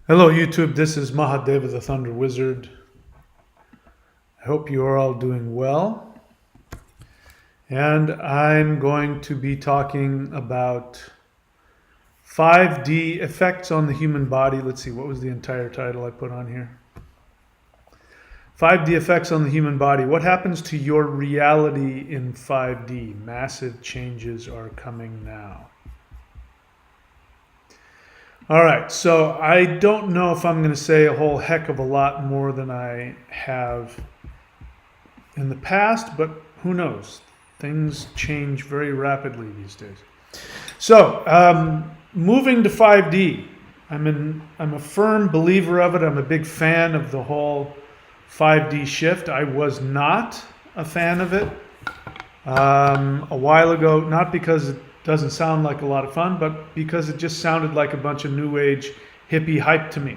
Hello, YouTube. This is Mahadeva the Thunder Wizard. I hope you are all doing well. And I'm going to be talking about 5D effects on the human body. Let's see, what was the entire title I put on here? 5D effects on the human body. What happens to your reality in 5D? Massive changes are coming now. All right, so I don't know if I'm going to say a whole heck of a lot more than I have in the past, but who knows? Things change very rapidly these days. So, moving to 5D, I'm a firm believer of it. I'm a big fan of the whole 5D shift. I was not a fan of it a while ago, not because it doesn't sound like a lot of fun, but because it just sounded like a bunch of new age hippie hype to me.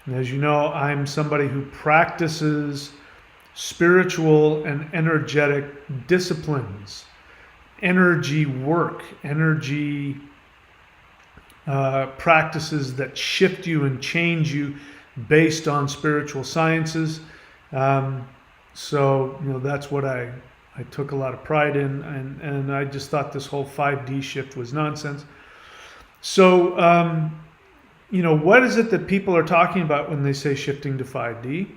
And as you know, I'm somebody who practices spiritual and energetic disciplines, energy work, energy practices that shift you and change you based on spiritual sciences. So that's what I took a lot of pride in, and I just thought this whole 5D shift was nonsense. So, what is it that people are talking about when they say shifting to 5D?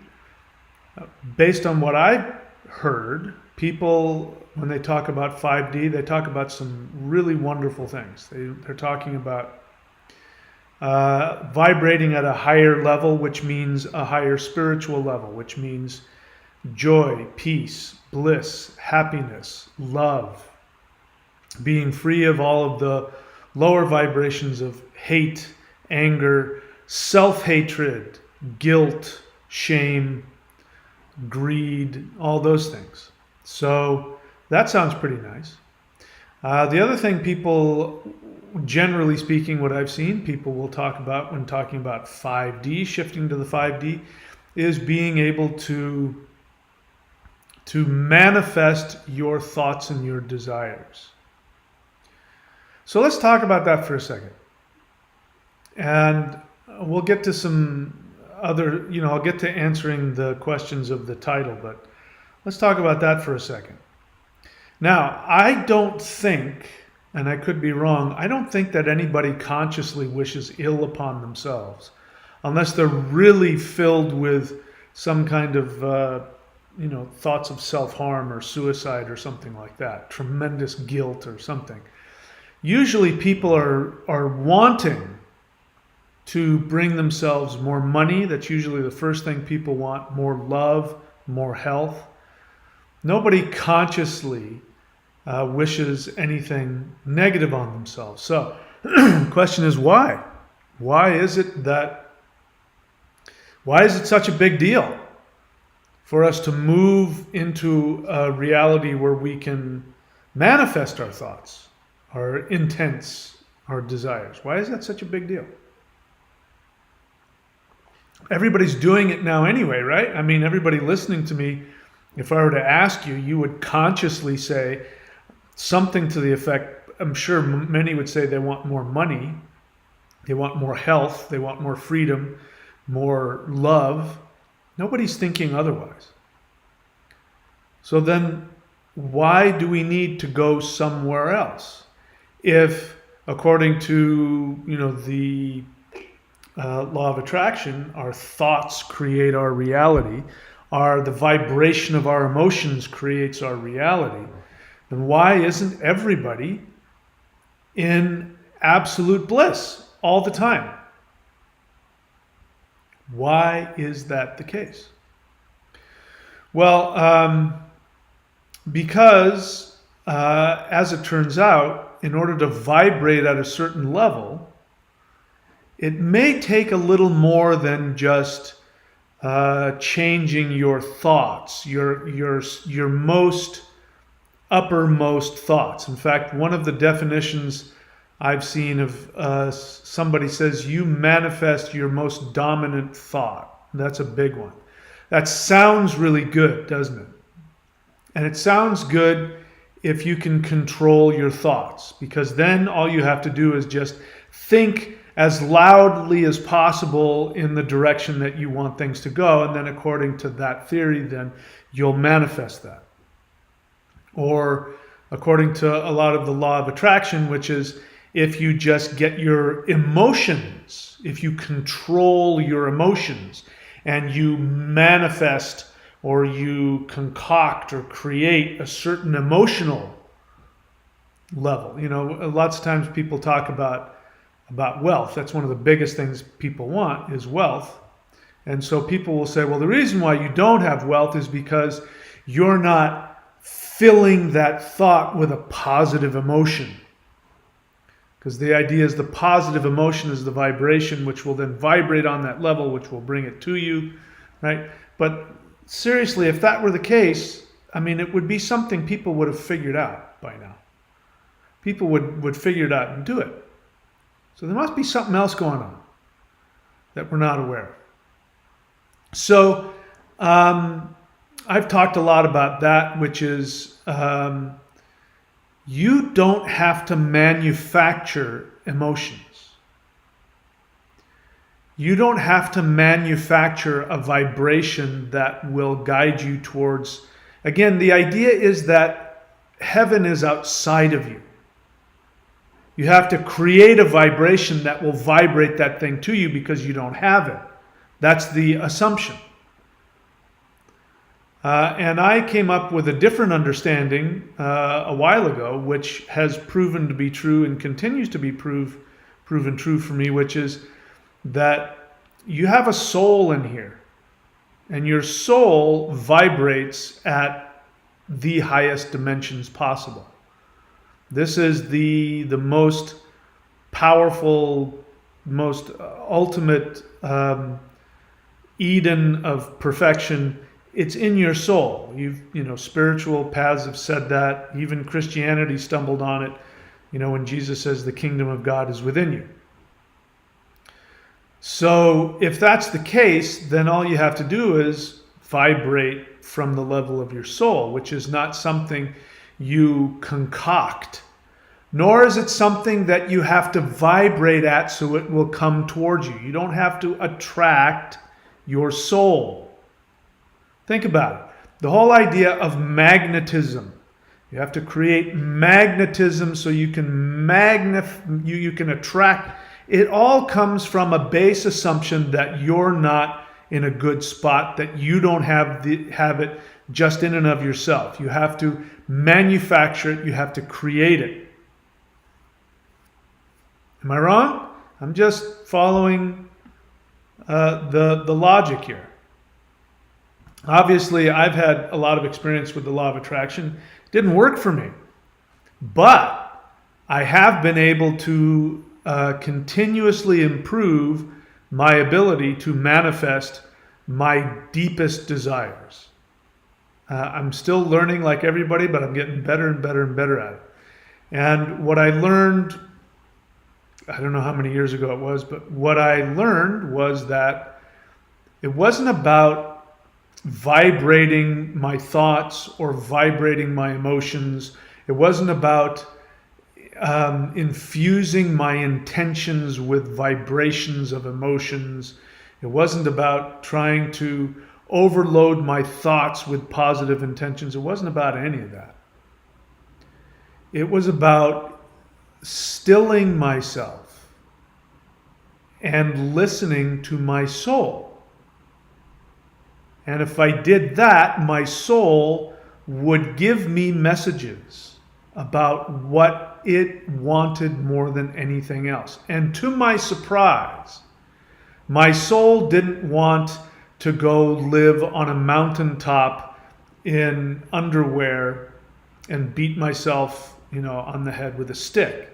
Based on what I've heard, people, when they talk about 5D, they talk about some really wonderful things. They're talking about vibrating at a higher level, which means a higher spiritual level, which means joy, peace, bliss, happiness, love, being free of all of the lower vibrations of hate, anger, self-hatred, guilt, shame, greed, all those things. So that sounds pretty nice. The other thing people, generally speaking, what I've seen people will talk about when talking about 5D, shifting to the 5D, is being able to manifest your thoughts and your desires. So let's talk about that for a second. And we'll get to some other, I'll get to answering the questions of the title, but let's talk about that for a second. Now, I don't think, and I could be wrong, I don't think that anybody consciously wishes ill upon themselves unless they're really filled with some kind of thoughts of self-harm or suicide or something like that, tremendous guilt or something. Usually people are wanting to bring themselves more money. That's usually the first thing people want. More love, more health. Nobody consciously wishes anything negative on themselves. So the question is why? Why is it such a big deal for us to move into a reality where we can manifest our thoughts, our intents, our desires? Why is that such a big deal? Everybody's doing it now anyway, right? I mean, everybody listening to me, if I were to ask you, you would consciously say something to the effect, I'm sure many would say they want more money, they want more health, they want more freedom, more love. Nobody's thinking otherwise. So then why do we need to go somewhere else? If, according to the law of attraction, our thoughts create our reality, the vibration of our emotions creates our reality, then why isn't everybody in absolute bliss all the time? Why is that the case? Well, because as it turns out, in order to vibrate at a certain level, it may take a little more than just changing your thoughts, your most uppermost thoughts. In fact, one of the definitions I've seen of somebody says you manifest your most dominant thought. That's a big one. That sounds really good, doesn't it? And it sounds good if you can control your thoughts, because then all you have to do is just think as loudly as possible in the direction that you want things to go. And then according to that theory, then you'll manifest that. Or according to a lot of the law of attraction, which is if you just get your emotions, if you control your emotions and you manifest or you concoct or create a certain emotional level. You know, lots of times people talk about wealth. That's one of the biggest things people want is wealth. And so people will say, well, the reason why you don't have wealth is because you're not filling that thought with a positive emotion. Because the idea is the positive emotion is the vibration, which will then vibrate on that level, which will bring it to you, right? But seriously, if that were the case, I mean, it would be something people would have figured out by now. People would figure it out and do it. So there must be something else going on that we're not aware of. So I've talked a lot about that, which is you don't have to manufacture emotions. You don't have to manufacture a vibration that will guide you towards. Again, the idea is that heaven is outside of you. You have to create a vibration that will vibrate that thing to you because you don't have it. That's the assumption. And I came up with a different understanding a while ago, which has proven to be true and continues to be proven true for me, which is that you have a soul in here. And your soul vibrates at the highest dimensions possible. This is the most powerful, most ultimate Eden of perfection. It's in your soul. Spiritual paths have said that. Even Christianity stumbled on it. When Jesus says the kingdom of God is within you. So if that's the case, then all you have to do is vibrate from the level of your soul, which is not something you concoct, nor is it something that you have to vibrate at so it will come towards you. You don't have to attract your soul. Think about it. The whole idea of magnetism. You have to create magnetism so you can you can attract. It all comes from a base assumption that you're not in a good spot, that you don't have it just in and of yourself. You have to manufacture it. You have to create it. Am I wrong? I'm just following the logic here. Obviously, I've had a lot of experience with the law of attraction. It didn't work for me. But I have been able to continuously improve my ability to manifest my deepest desires. I'm still learning like everybody, but I'm getting better and better and better at it. And what I learned, I don't know how many years ago it was, but what I learned was that it wasn't about vibrating my thoughts or vibrating my emotions. It wasn't about infusing my intentions with vibrations of emotions. It wasn't about trying to overload my thoughts with positive intentions. It wasn't about any of that. It was about stilling myself and listening to my soul. And if I did that, my soul would give me messages about what it wanted more than anything else. And to my surprise, my soul didn't want to go live on a mountaintop in underwear and beat myself, on the head with a stick.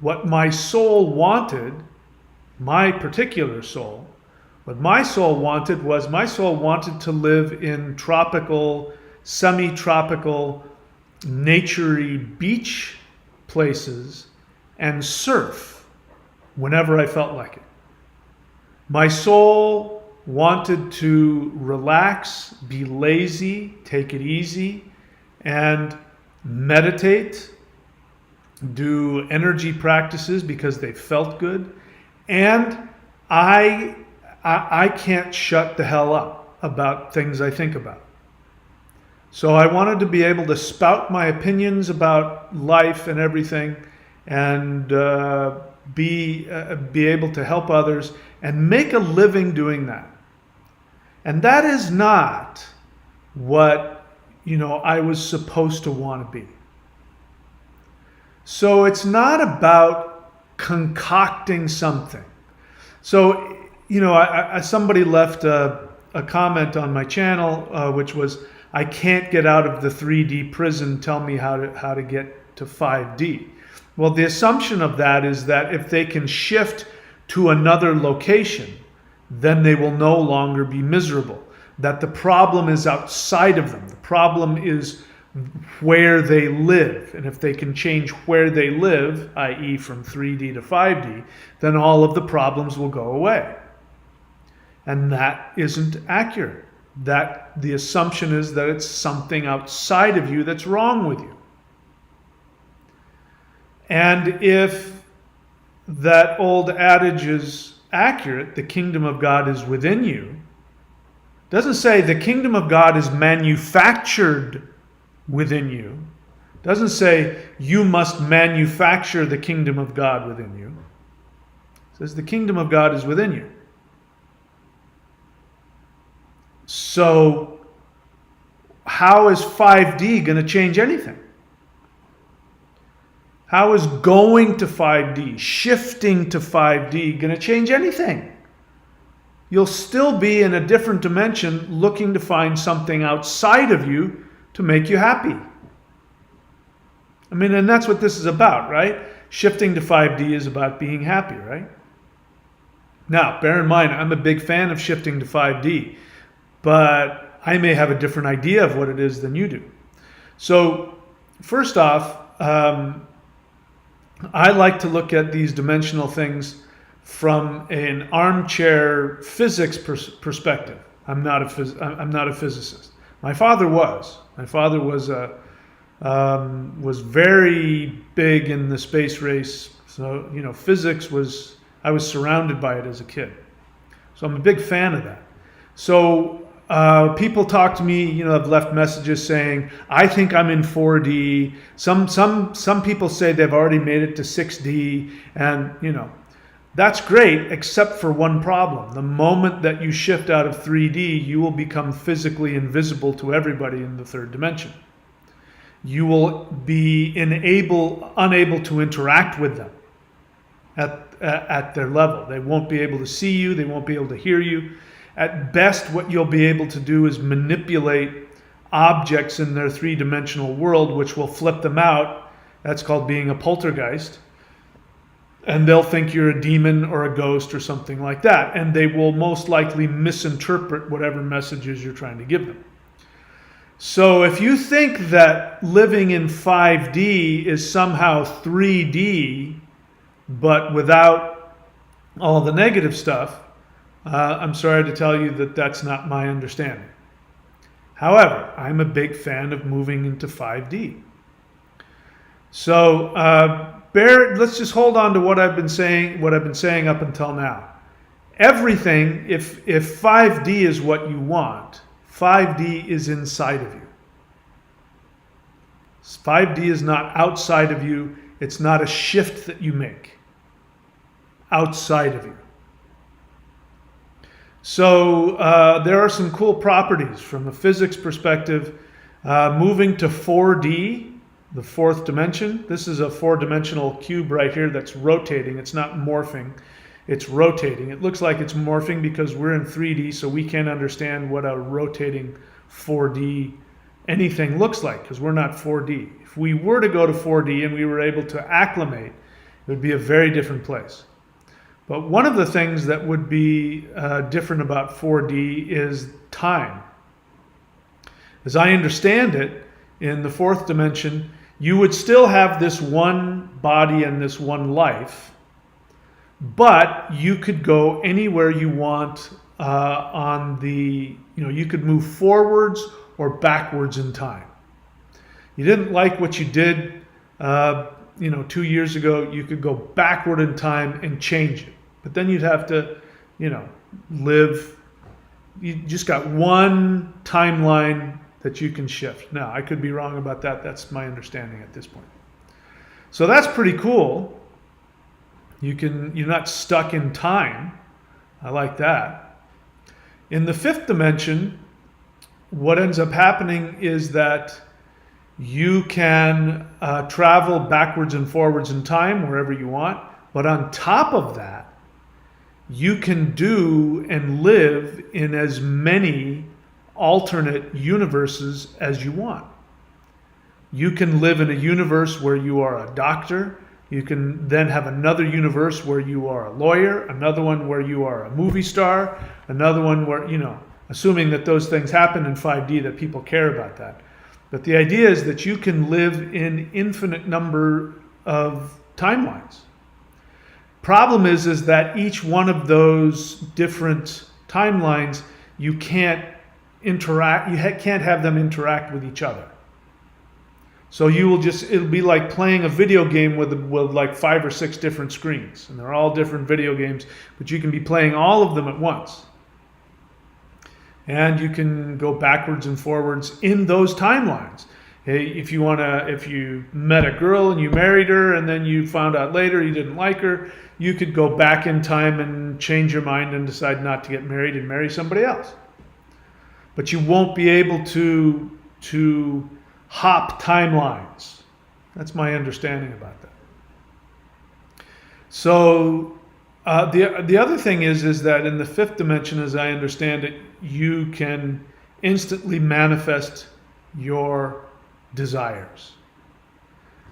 What my soul wanted, my particular soul, what my soul wanted to live in tropical, semi-tropical, naturey beach places and surf whenever I felt like it. My soul wanted to relax, be lazy, take it easy, and meditate do energy practices because they felt good, and I can't shut the hell up about things I think about. So I wanted to be able to spout my opinions about life and everything, and be able to help others and make a living doing that. And that is not what I was supposed to want to be. So it's not about concocting something. So somebody left a comment on my channel, which was, I can't get out of the 3D prison, tell me how to get to 5D. Well, the assumption of that is that if they can shift to another location, then they will no longer be miserable. That the problem is outside of them. The problem is where they live. And if they can change where they live, i.e. from 3D to 5D, then all of the problems will go away. And that isn't accurate. That the assumption is that it's something outside of you that's wrong with you. And if that old adage is accurate, the kingdom of God is within you, it doesn't say the kingdom of God is manufactured within you. It doesn't say you must manufacture the kingdom of God within you. It says the kingdom of God is within you. So how is 5D going to change anything? How is going to 5D, shifting to 5D, going to change anything? You'll still be in a different dimension looking to find something outside of you to make you happy. I mean, and that's what this is about, right? Shifting to 5D is about being happy, right? Now, bear in mind, I'm a big fan of shifting to 5D, but I may have a different idea of what it is than you do. So, first off, I like to look at these dimensional things from an armchair physics perspective. I'm not a physicist. My father was. My father was very big in the space race. So physics was. I was surrounded by it as a kid. So I'm a big fan of that. So people talk to me, have left messages saying, I think I'm in 4D. Some people say they've already made it to 6D, and that's great, except for one problem. The moment that you shift out of 3D, you will become physically invisible to everybody in the third dimension. You will be unable to interact with them at their level. They won't be able to see you. They won't be able to hear you. At best, what you'll be able to do is manipulate objects in their three-dimensional world, which will flip them out. That's called being a poltergeist. And they'll think you're a demon or a ghost or something like that. And they will most likely misinterpret whatever messages you're trying to give them. So if you think that living in 5D is somehow 3D, but without all the negative stuff, I'm sorry to tell you that that's not my understanding. However, I'm a big fan of moving into 5D. So let's just hold on to what I've been saying up until now. Everything, if 5D is what you want, 5D is inside of you. 5D is not outside of you. It's not a shift that you make outside of you. So there are some cool properties from a physics perspective. Moving to 4D, the fourth dimension. This is a four-dimensional cube right here that's rotating. It's not morphing. It's rotating. It looks like it's morphing because we're in 3D, so we can't understand what a rotating 4D anything looks like because we're not 4D. If we were to go to 4D and we were able to acclimate, it would be a very different place. But one of the things that would be different about 4D is time. As I understand it, in the fourth dimension, you would still have this one body and this one life, but you could go anywhere you want you could move forwards or backwards in time. You didn't like what you did 2 years ago, you could go backward in time and change it. But then you'd have to, live. You just got one timeline that you can shift. Now, I could be wrong about that. That's my understanding at this point. So that's pretty cool. You're not stuck in time. I like that. In the fifth dimension, what ends up happening is that you can travel backwards and forwards in time wherever you want. But on top of that, you can do and live in as many alternate universes as you want. You can live in a universe where you are a doctor. You can then have another universe where you are a lawyer, another one where you are a movie star, another one where, assuming that those things happen in 5D, that people care about that. But the idea is that you can live in infinite number of timelines. Problem is that each one of those different timelines, you can't interact, can't have them interact with each other. So it'll be like playing a video game with like 5 or 6 different screens. And they're all different video games, but you can be playing all of them at once. And you can go backwards and forwards in those timelines. Hey, if you met a girl and you married her and then you found out later you didn't like her, you could go back in time and change your mind and decide not to get married and marry somebody else. But you won't be able to hop timelines. That's my understanding about that. So the other thing is that in the fifth dimension, as I understand it, you can instantly manifest your desires.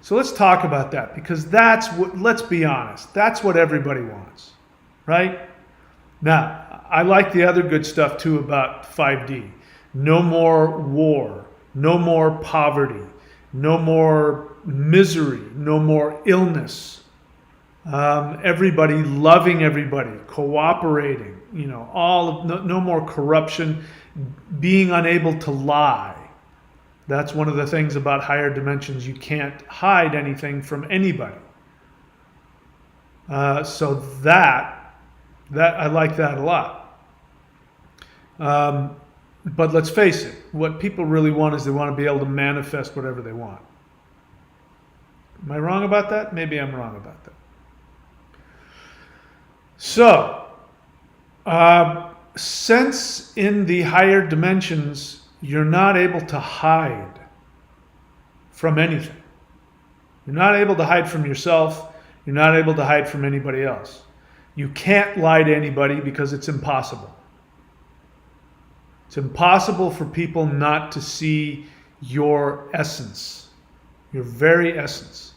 So let's talk about that, because let's be honest, that's what everybody wants, right? Now, I like the other good stuff too about 5D. No more war, no more poverty, no more misery, no more illness. Everybody loving everybody, cooperating, no more corruption, being unable to lie. That's one of the things about higher dimensions. You can't hide anything from anybody. So that I like that a lot. But let's face it, what people really want is they want to be able to manifest whatever they want. Am I wrong about that? Maybe I'm wrong about that. So, since in the higher dimensions, you're not able to hide from anything. You're not able to hide from yourself. You're not able to hide from anybody else. You can't lie to anybody because it's impossible. It's impossible for people not to see your essence, your very essence.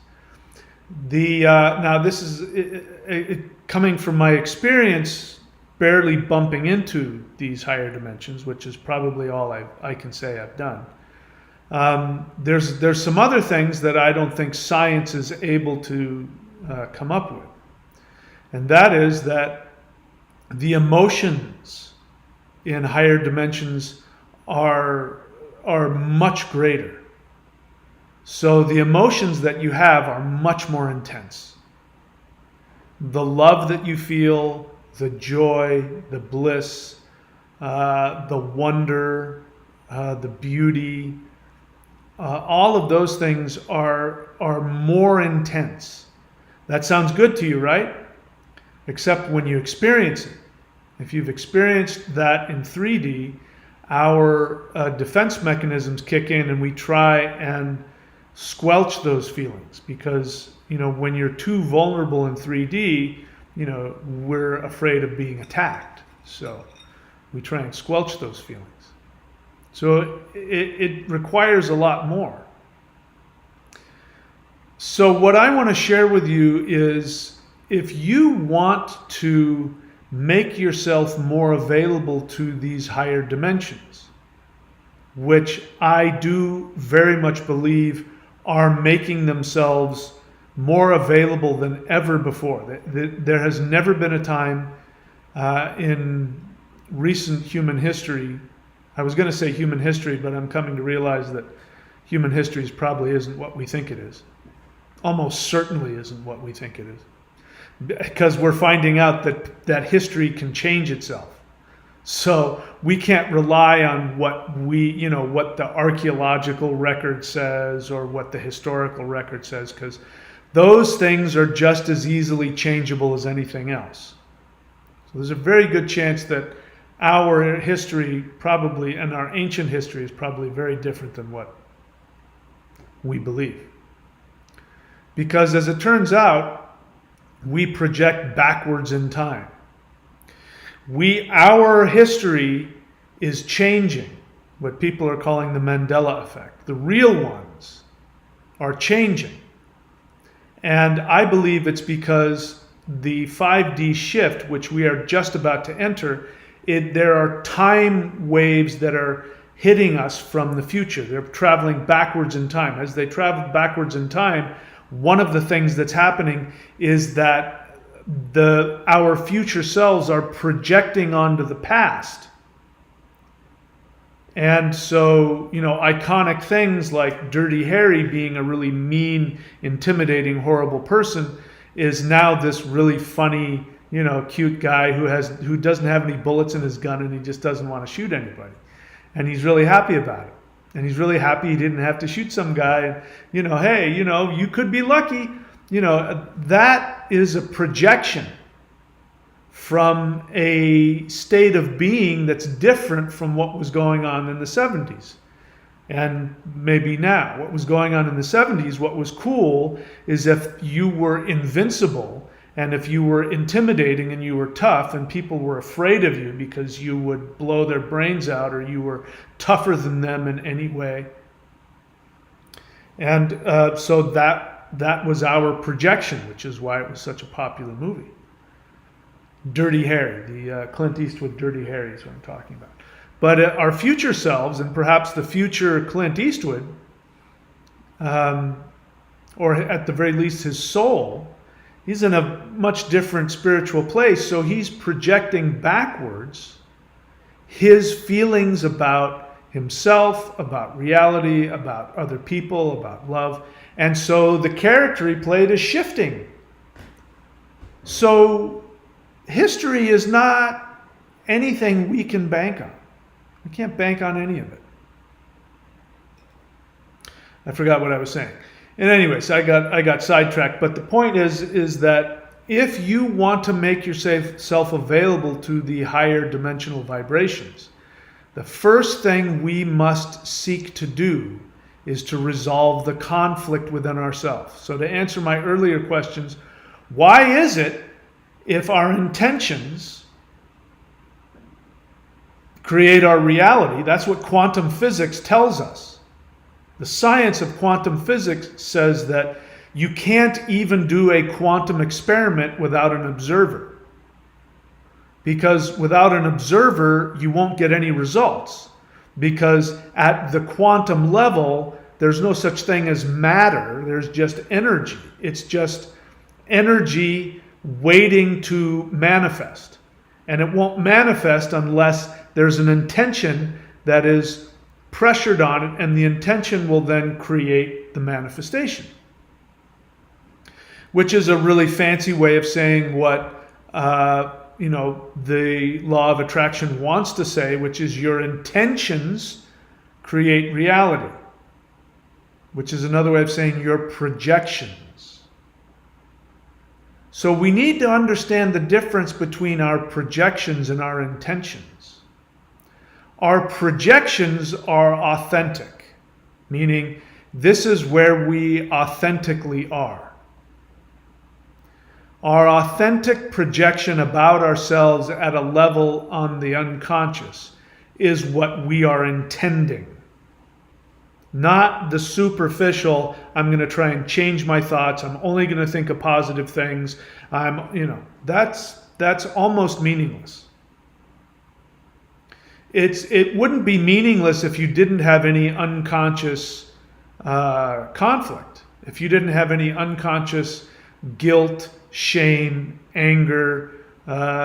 Now this is coming from my experience, barely bumping into these higher dimensions, which is probably all I can say I've done. There's some other things that I don't think science is able to come up with, and that is that the emotions in higher dimensions are much greater. So the emotions that you have are much more intense. The love that you feel, the joy, the bliss, the wonder, the beauty, all of those things are more intense. That sounds good to you, right? Except when you experience it. If you've experienced that in 3D, our defense mechanisms kick in and we try and squelch those feelings, because when you're too vulnerable in 3D, we're afraid of being attacked. So we try and squelch those feelings. So it requires a lot more. So what I want to share with you is, if you want to make yourself more available to these higher dimensions, which I do very much believe are making themselves more available than ever before. There has never been a time in recent human history, I was going to say human history, but I'm coming to realize that human history probably isn't what we think it is. almost certainly isn't what we think it is. Because we're finding out that history can change itself. So we can't rely on what what the archaeological record says or what the historical record says, because those things are just as easily changeable as anything else. So there's a very good chance that our history probably, and our ancient history, is probably very different than what we believe. Because as it turns out, we project backwards in time. Our history is changing, what people are calling the Mandela Effect. The real ones are changing. And I believe it's because the 5D shift, which we are just about to enter, there are time waves that are hitting us from the future. They're traveling backwards in time. As they travel backwards in time, one of the things that's happening is that our future selves are projecting onto the past. And so, iconic things like Dirty Harry being a really mean, intimidating, horrible person is now this really funny, cute guy who doesn't have any bullets in his gun, and he just doesn't want to shoot anybody. And he's really happy about it. And he's really happy he didn't have to shoot some guy. And, hey, you could be lucky. That is a projection from a state of being that's different from what was going on in the 70s. And maybe now, what was going on in the 70s, what was cool is if you were invincible and if you were intimidating and you were tough and people were afraid of you because you would blow their brains out or you were tougher than them in any way. And so that was our projection, which is why it was such a popular movie. Dirty Harry, the Clint Eastwood Dirty Harry is what I'm talking about. But our future selves, and perhaps the future Clint Eastwood, or at the very least his soul, he's in a much different spiritual place. So he's projecting backwards his feelings about himself, about reality, about other people, about love. And so the character he played is shifting. So history is not anything we can bank on. We can't bank on any of it. I forgot what I was saying. And anyways, I got sidetracked. But the point is that if you want to make yourself available to the higher dimensional vibrations, the first thing we must seek to do is to resolve the conflict within ourselves. So to answer my earlier questions, why is it if our intentions create our reality? That's what quantum physics tells us. The science of quantum physics says that you can't even do a quantum experiment without an observer. Because without an observer, you won't get any results. Because at the quantum level, there's no such thing as matter. There's just energy. It's just energy waiting to manifest. And it won't manifest unless there's an intention that is pressured on it, and the intention will then create the manifestation. Which is a really fancy way of saying what the law of attraction wants to say, which is your intentions create reality. Which is another way of saying your projections. So we need to understand the difference between our projections and our intentions. Our projections are authentic, meaning this is where we authentically are. Our authentic projection about ourselves at a level on the unconscious is what we are intending. Not the superficial, I'm going to try and change my thoughts, I'm only going to think of positive things. That's almost meaningless. It wouldn't be meaningless if you didn't have any unconscious conflict. If you didn't have any unconscious guilt, shame, anger,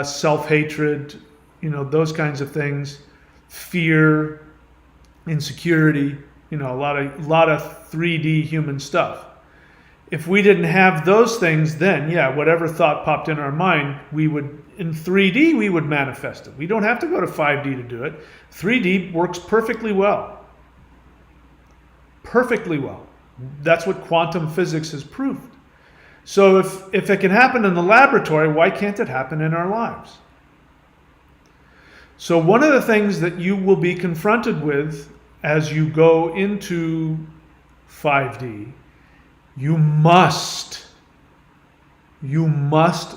self-hatred, those kinds of things, fear, insecurity, a lot of 3D human stuff. If we didn't have those things, then yeah, whatever thought popped in our mind, we would, in 3D, we would manifest it. We don't have to go to 5D to do it. 3D works perfectly well. Perfectly well. That's what quantum physics has proved. So if it can happen in the laboratory, why can't it happen in our lives? So one of the things that you will be confronted with as you go into 5D, you must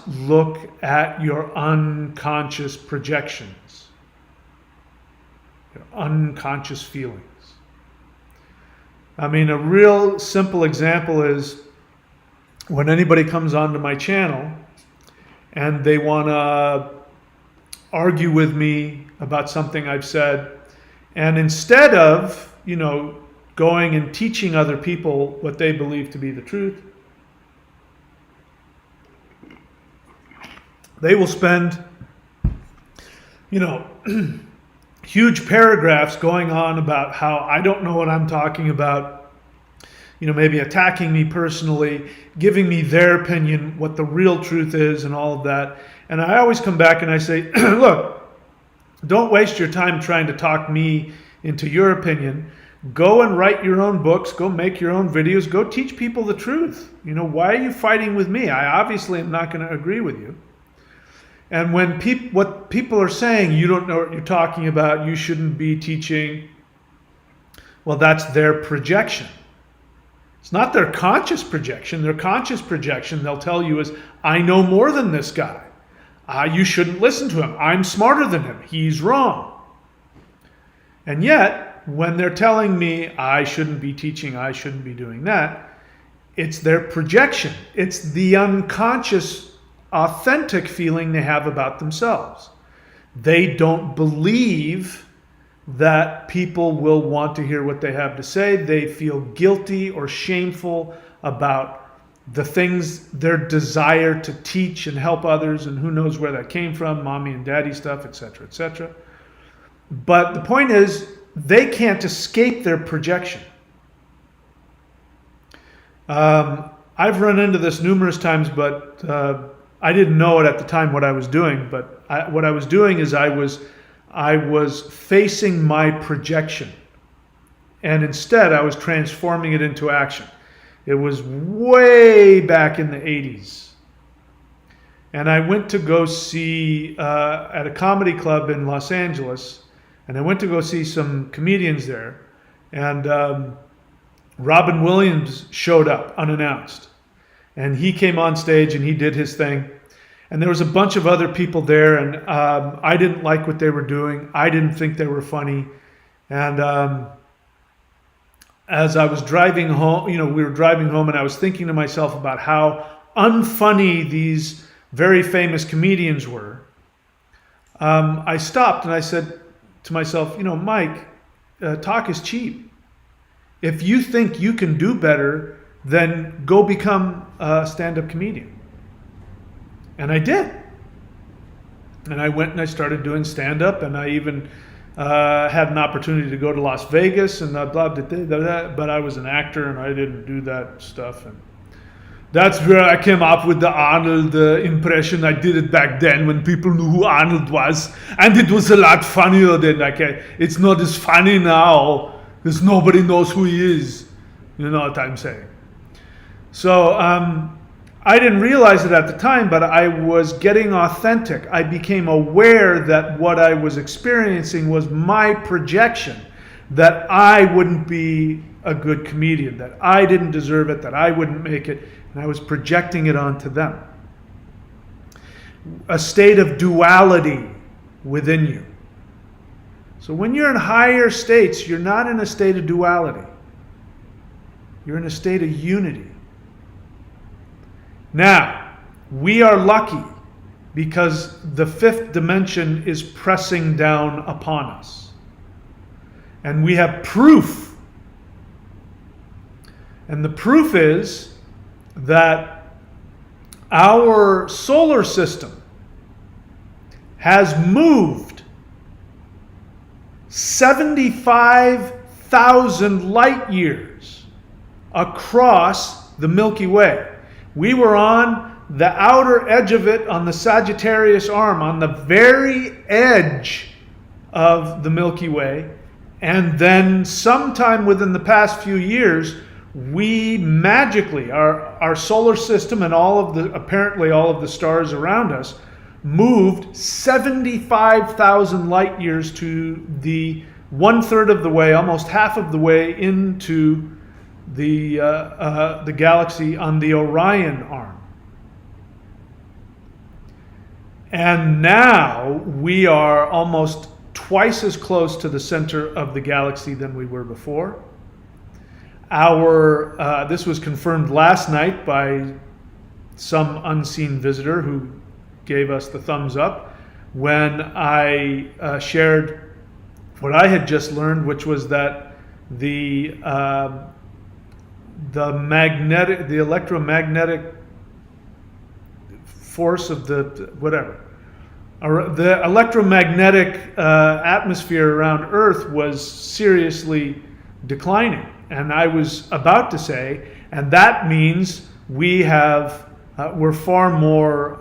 look at your unconscious projections, your unconscious feelings. I mean, a real simple example is when anybody comes onto my channel and they want to argue with me about something I've said, and instead of, going and teaching other people what they believe to be the truth, they will spend, huge paragraphs going on about how I don't know what I'm talking about, maybe attacking me personally, giving me their opinion, what the real truth is and all of that. And I always come back and I say, look, don't waste your time trying to talk me into your opinion. Go and write your own books, go make your own videos, go teach people the truth. Why are you fighting with me? I obviously am not going to agree with you. And when what people are saying, you don't know what you're talking about, you shouldn't be teaching, well, that's their projection. It's not their conscious projection. Their conscious projection, they'll tell you, is, I know more than this guy. You shouldn't listen to him. I'm smarter than him. He's wrong. And yet, when they're telling me I shouldn't be teaching, I shouldn't be doing that, it's their projection. It's the unconscious, authentic feeling they have about themselves. They don't believe that people will want to hear what they have to say. They feel guilty or shameful about the things, their desire to teach and help others, and who knows where that came from, mommy and daddy stuff, etc., etc. But the point is, they can't escape their projection. I've run into this numerous times, but I didn't know it at the time what I was doing. But what I was doing is I was facing my projection, and instead I was transforming it into action. It was way back in the 80s. And I went to go see, at a comedy club in Los Angeles, and I went to go see some comedians there. And Robin Williams showed up unannounced. And he came on stage and he did his thing. And there was a bunch of other people there, and I didn't like what they were doing. I didn't think they were funny. And as I was driving home, we were driving home, and I was thinking to myself about how unfunny these very famous comedians were. I stopped and I said to myself, Mike, talk is cheap. If you think you can do better, then go become a stand-up comedian. And I did. And I went and I started doing stand-up, and I even had an opportunity to go to Las Vegas and blah, blah, blah, blah, blah, but I was an actor and I didn't do that stuff. And that's where I came up with the Arnold impression. I did it back then when people knew who Arnold was, and it was a lot funnier then. It's not as funny now because nobody knows who he is. You know what I'm saying? So I didn't realize it at the time, but I was getting authentic. I became aware that what I was experiencing was my projection, that I wouldn't be a good comedian, that I didn't deserve it, that I wouldn't make it, and I was projecting it onto them. A state of duality within you. So when you're in higher states, you're not in a state of duality. You're in a state of unity. Now, we are lucky because the fifth dimension is pressing down upon us. And we have proof. And the proof is that our solar system has moved 75,000 light years across the Milky Way. We were on the outer edge of it, on the Sagittarius arm, on the very edge of the Milky Way. And then sometime within the past few years, we magically, our solar system and apparently all of the stars around us, moved 75,000 light years to the 1/3 of the way, almost half of the way into the galaxy on the Orion arm. And now we are almost twice as close to the center of the galaxy than we were before. This was confirmed last night by some unseen visitor who gave us the thumbs up when I shared what I had just learned, which was that the electromagnetic force of the electromagnetic atmosphere around Earth was seriously declining. And I was about to say, and that means we're far more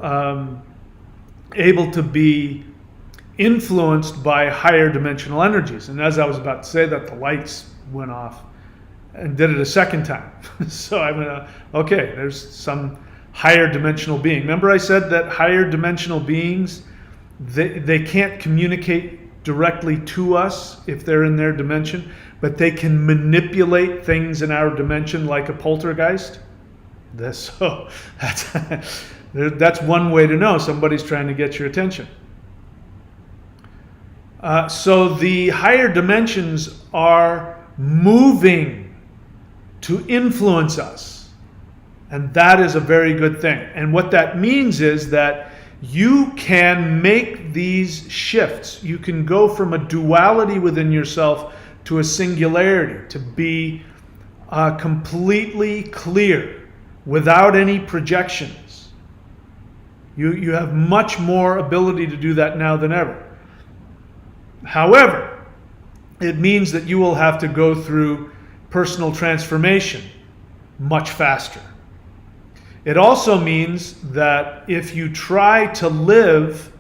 able to be influenced by higher dimensional energies. And as I was about to say that, the lights went off and did it a second time. So I went, okay, there's some higher dimensional being. Remember I said that higher dimensional beings, they can't communicate directly to us if they're in their dimension, but they can manipulate things in our dimension like a poltergeist. So that's one way to know somebody's trying to get your attention. So the higher dimensions are moving to influence us. And that is a very good thing. And what that means is that you can make these shifts. You can go from a duality within yourself to a singularity, to be completely clear without any projections. You have much more ability to do that now than ever. However, it means that you will have to go through personal transformation much faster. It also means that if you try to live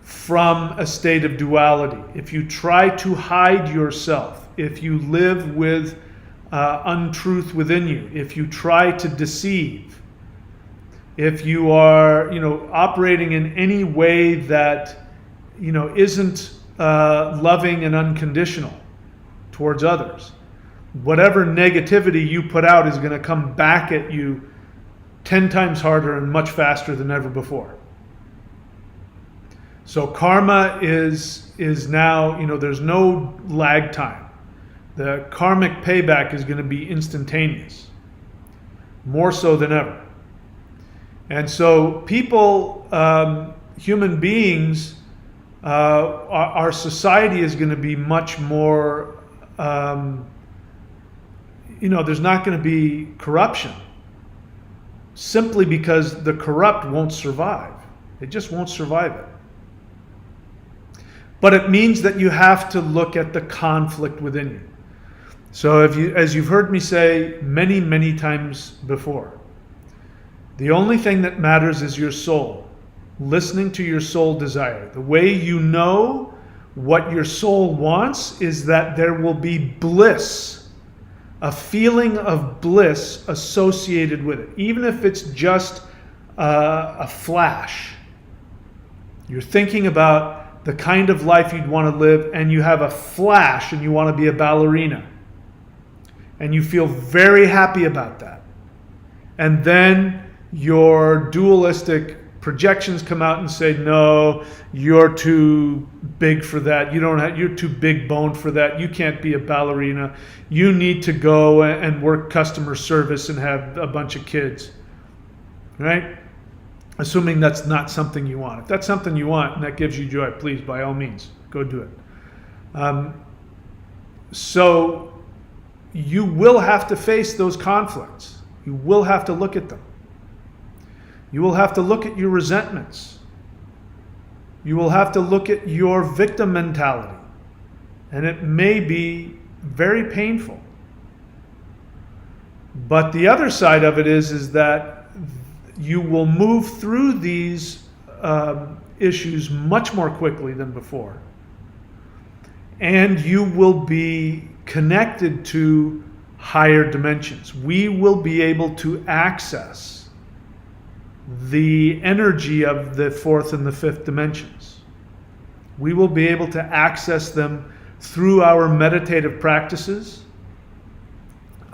from a state of duality, if you try to hide yourself, if you live with untruth within you, if you try to deceive, if you are, operating in any way that, isn't loving and unconditional towards others, whatever negativity you put out is going to come back at you 10 times harder and much faster than ever before. So karma is now, there's no lag time. The karmic payback is going to be instantaneous, more so than ever. And so people, human beings, our society is going to be much more, there's not going to be corruption, simply because the corrupt won't survive. They just won't survive it. But it means that you have to look at the conflict within you. So as you've heard me say many, many times before, the only thing that matters is your soul, listening to your soul desire. The way you know what your soul wants is that there will be bliss, a feeling of bliss associated with it, even if it's just a flash. You're thinking about the kind of life you'd want to live, and you have a flash and you want to be a ballerina. And you feel very happy about that. And then your dualistic projections come out and say, no, you're too big for that. You're too big boned for that. You can't be a ballerina. You need to go and work customer service and have a bunch of kids. Right? Assuming that's not something you want. If that's something you want and that gives you joy, please, by all means, go do it. So you will have to face those conflicts. You will have to look at them. You will have to look at your resentments. You will have to look at your victim mentality. And it may be very painful. But the other side of it is that you will move through these issues much more quickly than before. And you will be connected to higher dimensions. We will be able to access the energy of the fourth and the fifth dimensions. We will be able to access them through our meditative practices.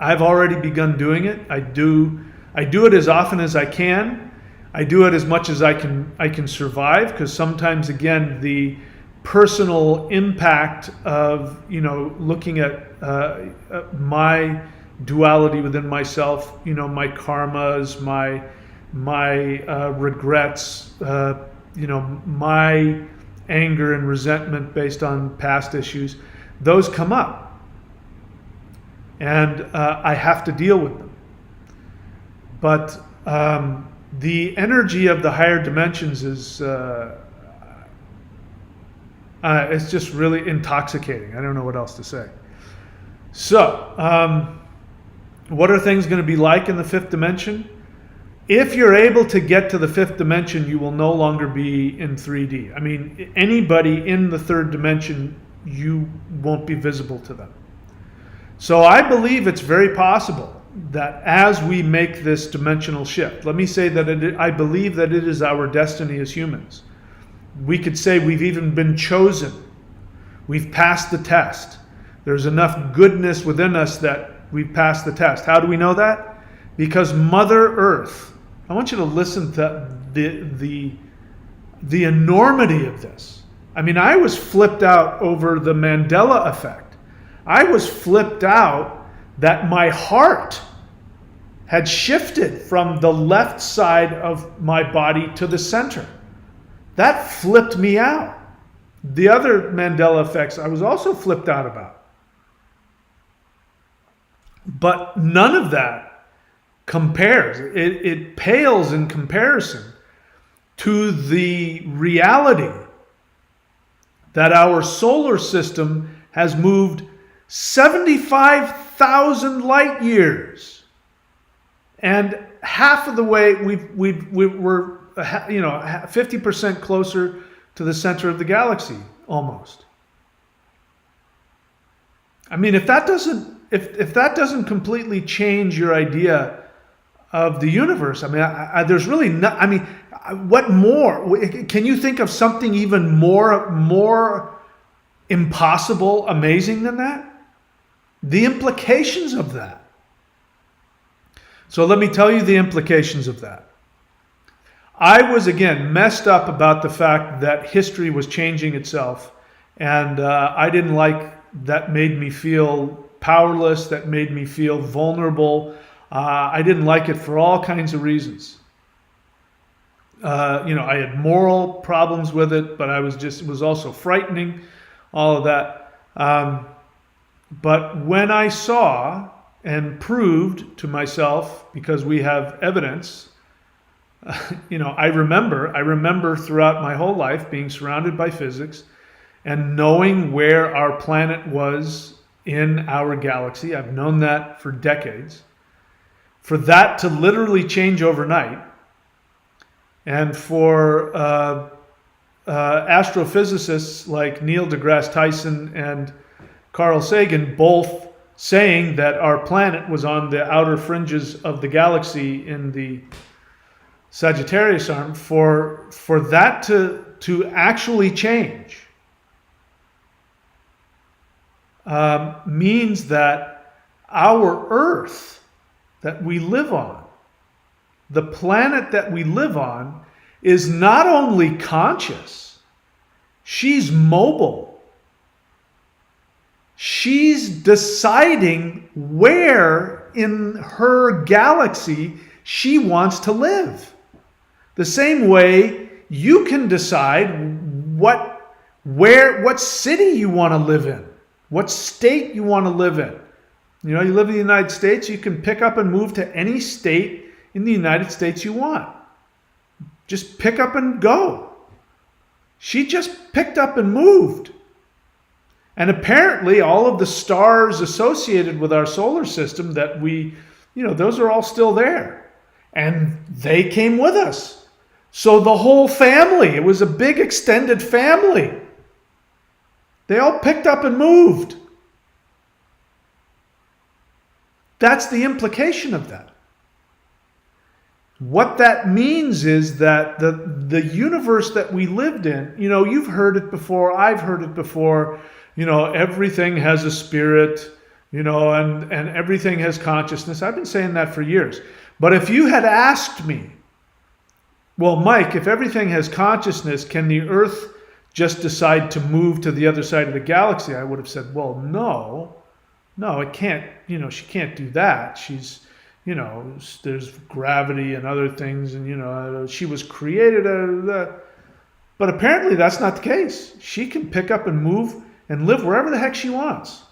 I've already begun doing it. I do it as often as I can. I do it as much as I can survive, because sometimes, again, the personal impact of looking at my duality within myself, my karmas, my regrets, my anger and resentment based on past issues, those come up, and I have to deal with them. But the energy of the higher dimensions is it's just really intoxicating. I don't know what else to say. So, what are things going to be like in the fifth dimension? If you're able to get to the fifth dimension, you will no longer be in 3D. I mean, anybody in the third dimension, you won't be visible to them. So I believe it's very possible that as we make this dimensional shift, let me say that I believe that it is our destiny as humans. We could say we've even been chosen. We've passed the test. There's enough goodness within us that we've passed the test. How do we know that? Because Mother Earth, I want you to listen to the enormity of this. I mean, I was flipped out over the Mandela Effect. I was flipped out that my heart had shifted from the left side of my body to the center. That flipped me out. The other Mandela effects I was also flipped out about. But none of that compares. It pales in comparison to the reality that our solar system has moved 75,000 light years, and half of the way we're 50% closer to the center of the galaxy, almost. I mean, if that doesn't completely change your idea of the universe, I mean, there's really not. I mean, what more? Can you think of something even more impossible, amazing than that? The implications of that. So let me tell you the implications of that. I was, again, messed up about the fact that history was changing itself, and I didn't like that. Made me feel powerless, that made me feel vulnerable. I didn't like it for all kinds of reasons. I had moral problems with it, but it was also frightening, all of that. But when I saw and proved to myself, because we have evidence, I remember throughout my whole life being surrounded by physics and knowing where our planet was in our galaxy. I've known that for decades. For that to literally change overnight, and for astrophysicists like Neil deGrasse Tyson and Carl Sagan both saying that our planet was on the outer fringes of the galaxy in the Sagittarius arm, for that to actually change means that our Earth that we live on, the planet that we live on, is not only conscious, she's mobile. She's deciding where in her galaxy she wants to live. The same way you can decide what city you want to live in, what state you want to live in. You live in the United States, you can pick up and move to any state in the United States you want. Just pick up and go. She just picked up and moved. And apparently all of the stars associated with our solar system that we those are all still there. And they came with us. So the whole family, it was a big extended family. They all picked up and moved. That's the implication of that. What that means is that the universe that we lived in, you've heard it before, I've heard it before, everything has a spirit, and everything has consciousness. I've been saying that for years. But if you had asked me, well, Mike, if everything has consciousness, can the Earth just decide to move to the other side of the galaxy? I would have said, well, no, it can't, she can't do that. She's, there's gravity and other things, and, she was created out of that. But apparently that's not the case. She can pick up and move and live wherever the heck she wants.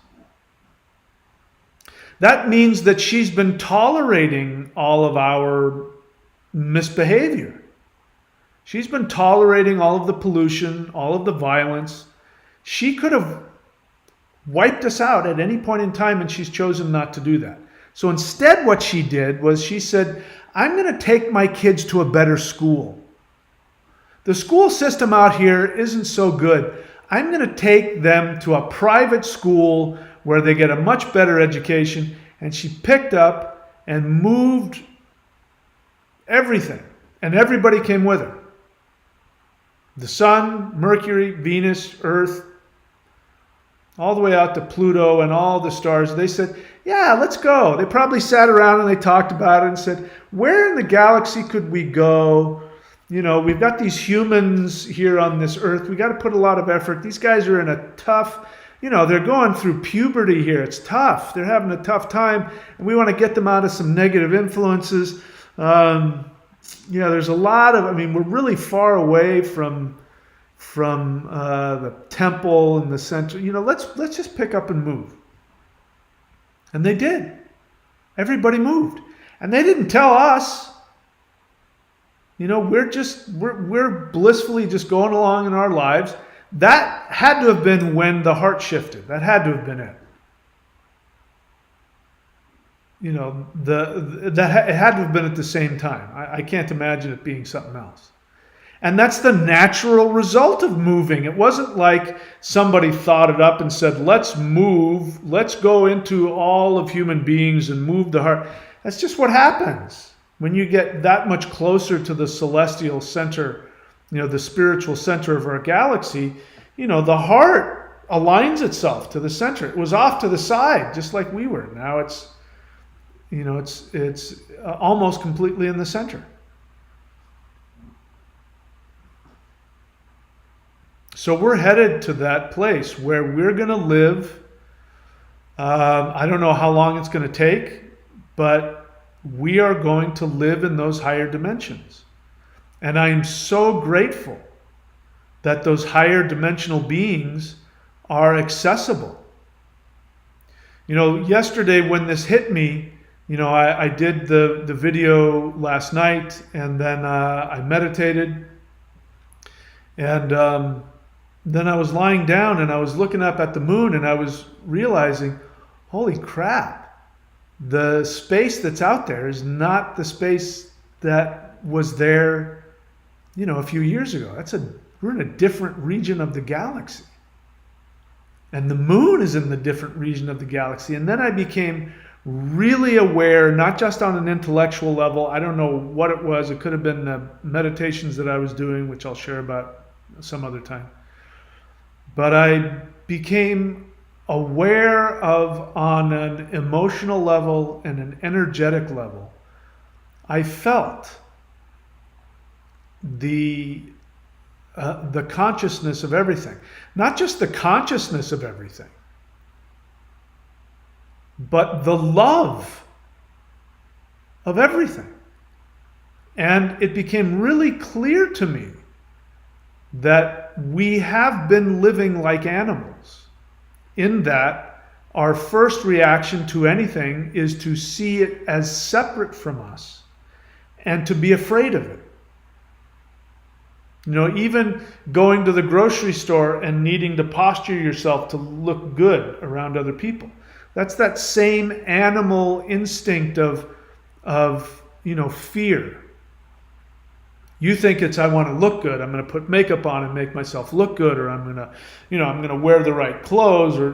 That means that she's been tolerating all of our misbehavior. She's been tolerating all of the pollution, all of the violence. She could have wiped us out at any point in time, and she's chosen not to do that. So instead what she did was she said, I'm going to take my kids to a better school. The school system out here isn't so good. I'm going to take them to a private school where they get a much better education. And she picked up and moved everything. And everybody came with her. The sun, Mercury, Venus, Earth, all the way out to Pluto and all the stars. They said, yeah, let's go. They probably sat around and they talked about it and said, where in the galaxy could we go? We've got these humans here on this Earth. We got to put a lot of effort. These guys are in a tough, they're going through puberty here. It's tough. They're having a tough time. And we want to get them out of some negative influences. There's a lot of, we're really far away from the temple and the center. Let's just pick up and move. And they did. Everybody moved. And they didn't tell us. We're blissfully just going along in our lives. That had to have been when the heart shifted. That had to have been it. It had to have been at the same time. I can't imagine it being something else. And that's the natural result of moving. It wasn't like somebody thought it up and said, let's move, let's go into all of human beings and move the heart. That's just what happens when you get that much closer to the celestial center, the spiritual center of our galaxy. The heart aligns itself to the center. It was off to the side, just like we were. Now it's almost completely in the center. So we're headed to that place where we're going to live. I don't know how long it's going to take, but we are going to live in those higher dimensions. And I am so grateful that those higher dimensional beings are accessible. Yesterday when this hit me, I did the video last night, and then I meditated, and then I was lying down and I was looking up at the moon, and I was realizing, holy crap, the space that's out there is not the space that was there, a few years ago. We're in a different region of the galaxy. And the moon is in the different region of the galaxy. And then I became really aware, not just on an intellectual level. I don't know what it was. It could have been the meditations that I was doing, which I'll share about some other time. But I became aware of, on an emotional level and an energetic level, I felt the consciousness of everything. Not just the consciousness of everything, but the love of everything. And it became really clear to me that we have been living like animals, in that our first reaction to anything is to see it as separate from us and to be afraid of it. Even going to the grocery store and needing to posture yourself to look good around other people. That's that same animal instinct of fear. You think it's, I want to look good. I'm going to put makeup on and make myself look good, or I'm going to, I'm going to wear the right clothes, or,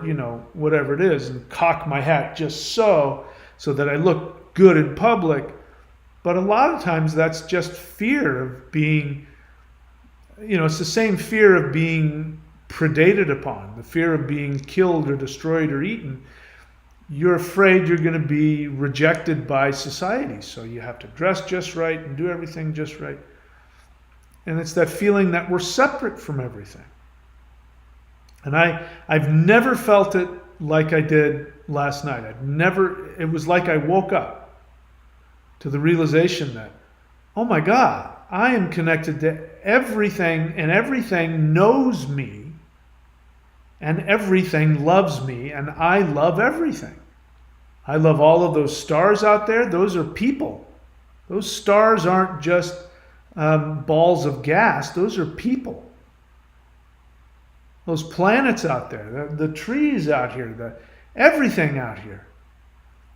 whatever it is, and cock my hat just so that I look good in public. But a lot of times that's just fear of being, it's the same fear of being predated upon, the fear of being killed or destroyed or eaten. You're afraid you're going to be rejected by society, so you have to dress just right and do everything just right. And it's that feeling that we're separate from everything. And I've never felt it like I did last night. It was like I woke up to the realization that, oh my God, I am connected to everything, and everything knows me, and everything loves me, and I love everything. I love all of those stars out there. Those are people. Those stars aren't just balls of gas. Those are people. Those planets out there, the trees out here, everything out here.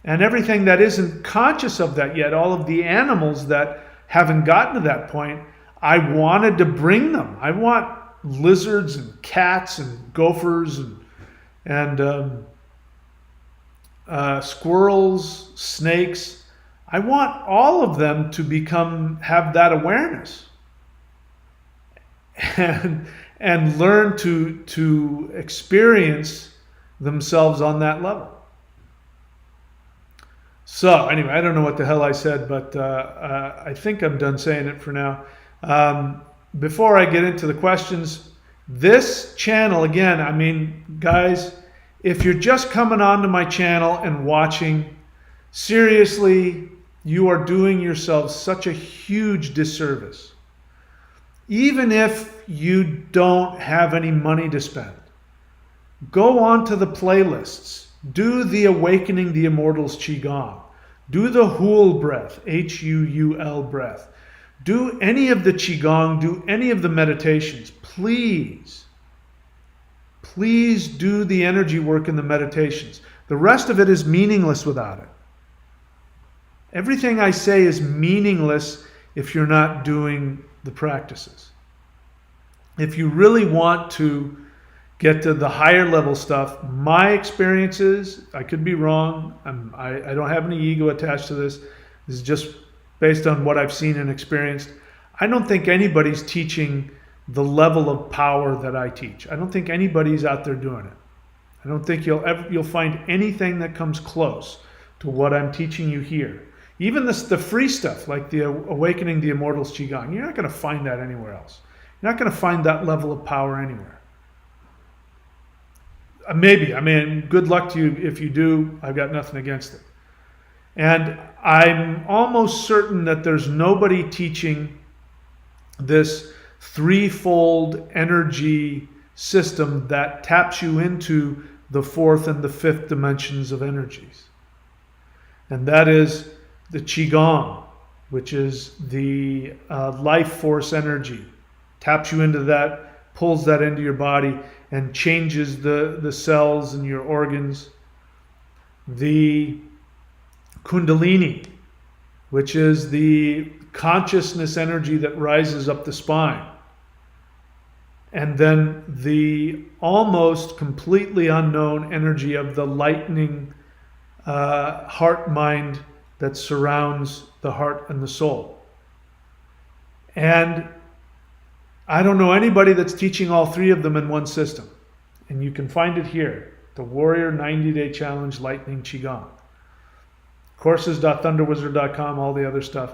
And everything that isn't conscious of that yet, all of the animals that haven't gotten to that point, I wanted to bring them. I want lizards and cats and gophers and squirrels, snakes. I want all of them to have that awareness and learn to experience themselves on that level. So anyway, I don't know what the hell I said, but I think I'm done saying it for now. Before I get into the questions, this channel, again, guys, if you're just coming onto my channel and watching, seriously, you are doing yourself such a huge disservice. Even if you don't have any money to spend, go on to the playlists. Do the Awakening the Immortals Qigong. Do the Huul breath, Huul breath. Do any of the Qigong, do any of the meditations. Please do the energy work in the meditations. The rest of it is meaningless without it. Everything I say is meaningless if you're not doing the practices. If you really want to get to the higher level stuff, my experiences, I could be wrong. I don't have any ego attached to this. This is just based on what I've seen and experienced. I don't think anybody's teaching the level of power that I teach. I don't think anybody's out there doing it. I don't think you'll find anything that comes close to what I'm teaching you here. Even the free stuff, like the Awakening the Immortals Qigong, you're not going to find that anywhere else. You're not going to find that level of power anywhere. Maybe. Good luck to you if you do. I've got nothing against it. And I'm almost certain that there's nobody teaching this threefold energy system that taps you into the fourth and the fifth dimensions of energies. And that is the Qigong, which is the life force energy. Taps you into that, pulls that into your body, and changes the cells in your organs. The Kundalini, which is the consciousness energy that rises up the spine. And then the almost completely unknown energy of the lightning heart-mind that surrounds the heart and the soul. And I don't know anybody that's teaching all three of them in one system. And you can find it here, the Warrior 90-Day Challenge Lightning Qigong. Courses.thunderwizard.com, all the other stuff.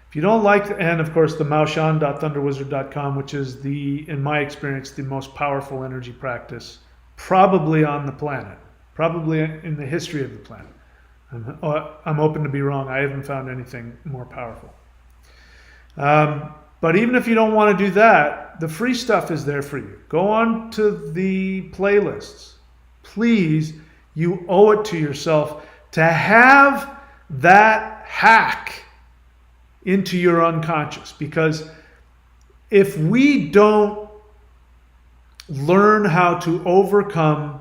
If you don't like, and of course the maoshan.thunderwizard.com, which is in my experience, the most powerful energy practice probably on the planet, probably in the history of the planet. I'm open to be wrong. I haven't found anything more powerful. But even if you don't want to do that, the free stuff is there for you. Go on to the playlists. Please, you owe it to yourself to have that hack into your unconscious. Because if we don't learn how to overcome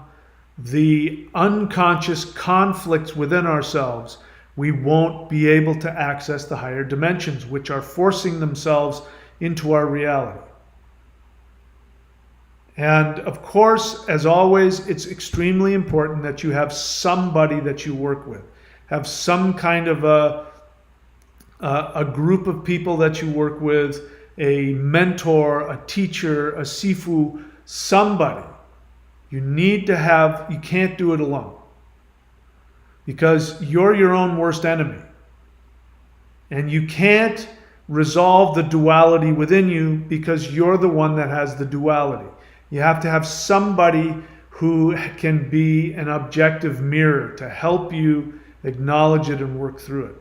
the unconscious conflicts within ourselves, we won't be able to access the higher dimensions, which are forcing themselves into our reality. And of course, as always, it's extremely important that you have somebody that you work with. Have some kind of a group of people that you work with, a mentor, a teacher, a sifu, somebody. You need to have, you can't do it alone. Because you're your own worst enemy. And you can't resolve the duality within you because you're the one that has the duality. You have to have somebody who can be an objective mirror to help you acknowledge it and work through it.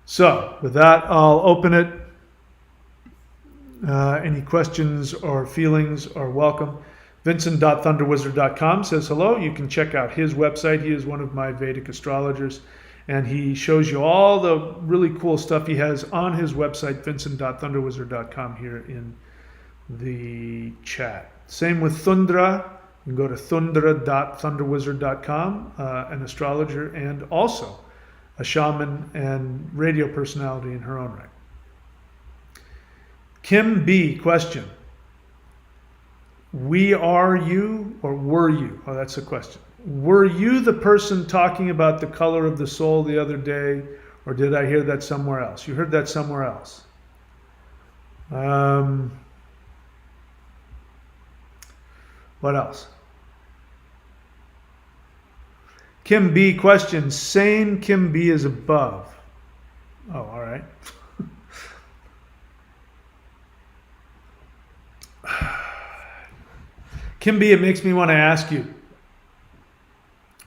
So, with that, I'll open it. Any questions or feelings are welcome. Vincent.thunderwizard.com says hello. You can check out his website. He is one of my Vedic astrologers, and he shows you all the really cool stuff he has on his website, Vincent.thunderwizard.com, here in the chat. Same with Thundra. You can go to thundra.thunderwizard.com, an astrologer and also a shaman and radio personality in her own right. Kim B, question. We are you, or were you? Oh, that's a question. Were you the person talking about the color of the soul the other day, or did I hear that somewhere else? You heard that somewhere else. What else? Kim B, question. Same Kim B as above. Oh, all right. Kim B, it makes me want to ask you,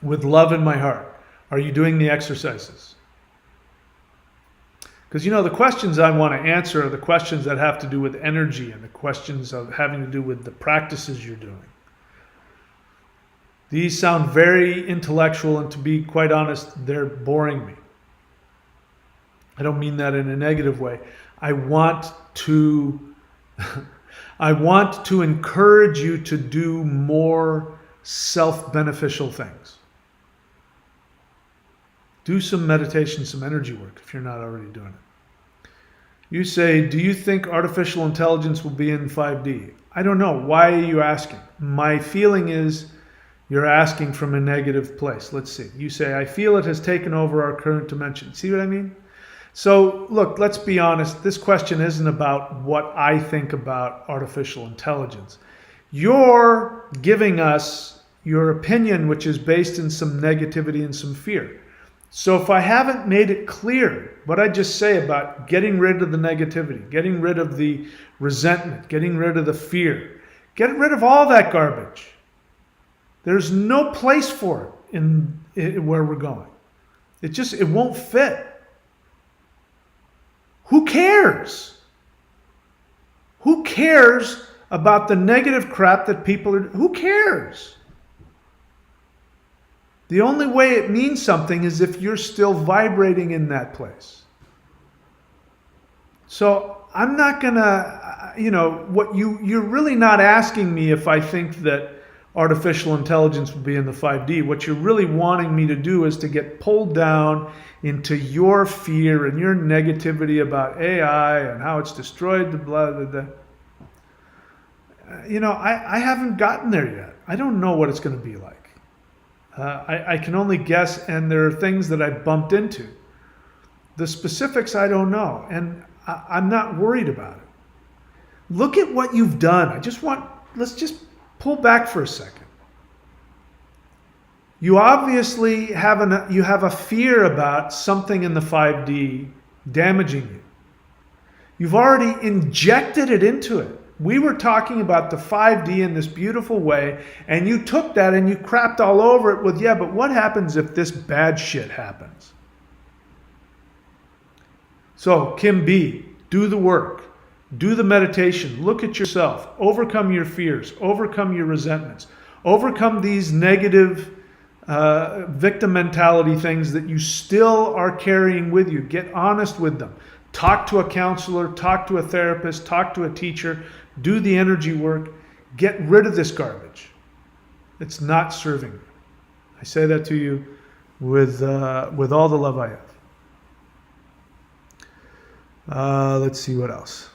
with love in my heart, are you doing the exercises? Because, you know, the questions I want to answer are the questions that have to do with energy and the questions of having to do with the practices you're doing. These sound very intellectual, and to be quite honest, they're boring me. I don't mean that in a negative way. I want to encourage you to do more self-beneficial things. Do some meditation, some energy work if you're not already doing it. You say, do you think artificial intelligence will be in 5D? I don't know. Why are you asking? My feeling is you're asking from a negative place. Let's see. You say, I feel it has taken over our current dimension. See what I mean? So look, let's be honest. This question isn't about what I think about artificial intelligence. You're giving us your opinion, which is based in some negativity and some fear. So if I haven't made it clear what I just say about getting rid of the negativity, getting rid of the resentment, getting rid of the fear, getting rid of all that garbage, there's no place for it in where we're going. It won't fit. Who cares? Who cares about the negative crap that people are... Who cares? The only way it means something is if you're still vibrating in that place. So I'm not gonna, you're really not asking me if I think that artificial intelligence will be in the 5D. What you're really wanting me to do is to get pulled down into your fear and your negativity about AI and how it's destroyed the blah, blah, blah. I haven't gotten there yet. I don't know what it's going to be like. I can only guess, and there are things that I bumped into. The specifics I don't know, and I'm not worried about it. Look at what you've done. Let's just pull back for a second. You obviously have a fear about something in the 5D damaging you. You've already injected it into it. We were talking about the 5D in this beautiful way, and you took that and you crapped all over it with, yeah, but what happens if this bad shit happens? So, Kim B, do the work. Do the meditation. Look at yourself. Overcome your fears. Overcome your resentments. Overcome these negative victim mentality things that you still are carrying with you. Get honest with them. Talk to a counselor. Talk to a therapist. Talk to a teacher. Do the energy work. Get rid of this garbage. It's not serving you. I say that to you with all the love I have. Let's see what else.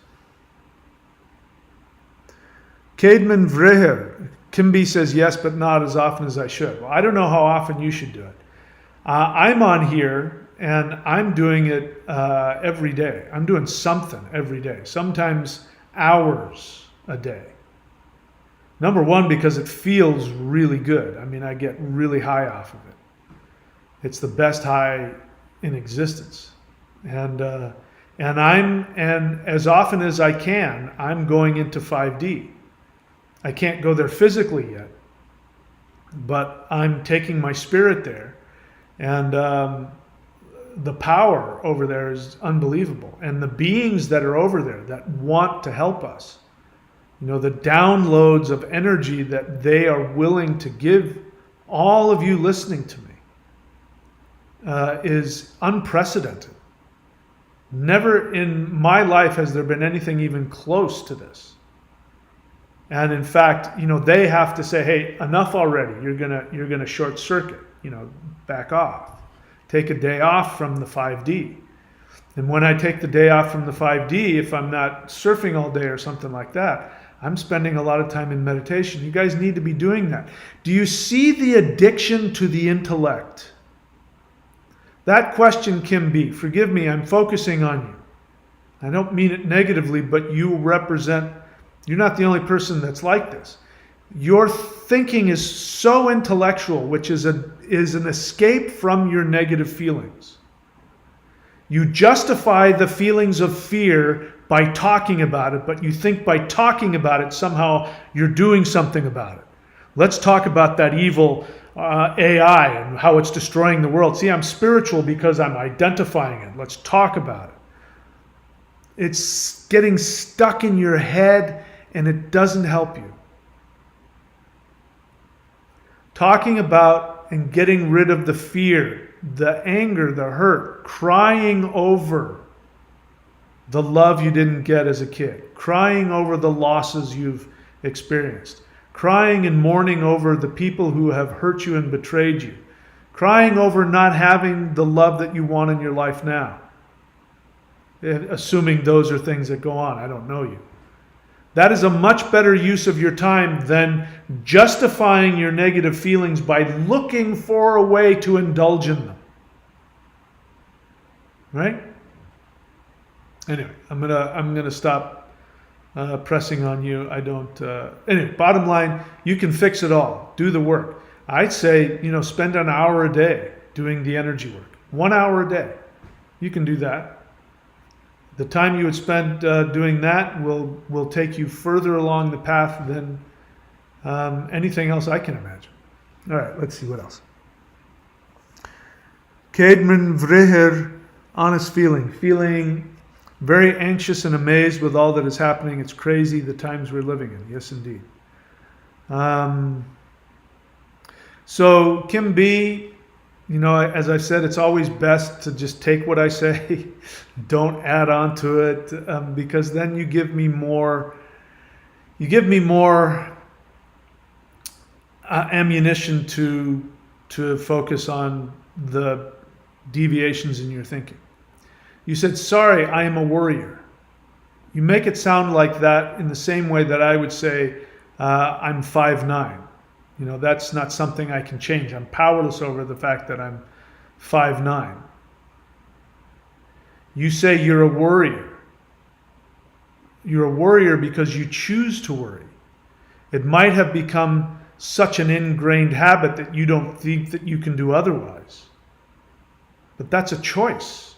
Cademan Vreher. Kimby says yes, but not as often as I should. Well, I don't know how often you should do it. I'm on here and I'm doing it every day. I'm doing something every day, sometimes hours a day. Number one, because it feels really good. I mean, I get really high off of it. It's the best high in existence. And as often as I can, I'm going into 5D. I can't go there physically yet, but I'm taking my spirit there, and the power over there is unbelievable. And the beings that are over there that want to help us, the downloads of energy that they are willing to give all of you listening to me is unprecedented. Never in my life has there been anything even close to this. And in fact, they have to say, hey, enough already. You're gonna short circuit, back off. Take a day off from the 5D. And when I take the day off from the 5D, if I'm not surfing all day or something like that, I'm spending a lot of time in meditation. You guys need to be doing that. Do you see the addiction to the intellect? That question, Kim B, forgive me, I'm focusing on you. I don't mean it negatively, but you're not the only person that's like this. Your thinking is so intellectual, which is an escape from your negative feelings. You justify the feelings of fear by talking about it, but you think by talking about it, somehow you're doing something about it. Let's talk about that evil AI and how it's destroying the world. See, I'm spiritual because I'm identifying it. Let's talk about it. It's getting stuck in your head and it doesn't help you. Talking about and getting rid of the fear, the anger, the hurt, crying over the love you didn't get as a kid, crying over the losses you've experienced, crying and mourning over the people who have hurt you and betrayed you, crying over not having the love that you want in your life now, assuming those are things that go on. I don't know you. That is a much better use of your time than justifying your negative feelings by looking for a way to indulge in them. Right? Anyway, I'm gonna stop pressing on you. I don't. Anyway, bottom line, you can fix it all. Do the work. I'd say spend an hour a day doing the energy work. 1 hour a day. You can do that. The time you would spend doing that will take you further along the path than anything else I can imagine. All right, let's see what else. Cademan Vreher, honest feeling very anxious and amazed with all that is happening. It's crazy the times we're living in. Yes, indeed. So Kim B, as I said, it's always best to just take what I say. Don't add on to it because then you give me more ammunition to focus on the deviations in your thinking. You said, sorry, I am a worrier. You make it sound like that in the same way that I would say, I'm 5'9". That's not something I can change. I'm powerless over the fact that I'm 5'9". You say you're a worrier. You're a worrier because you choose to worry. It might have become such an ingrained habit that you don't think that you can do otherwise. But that's a choice.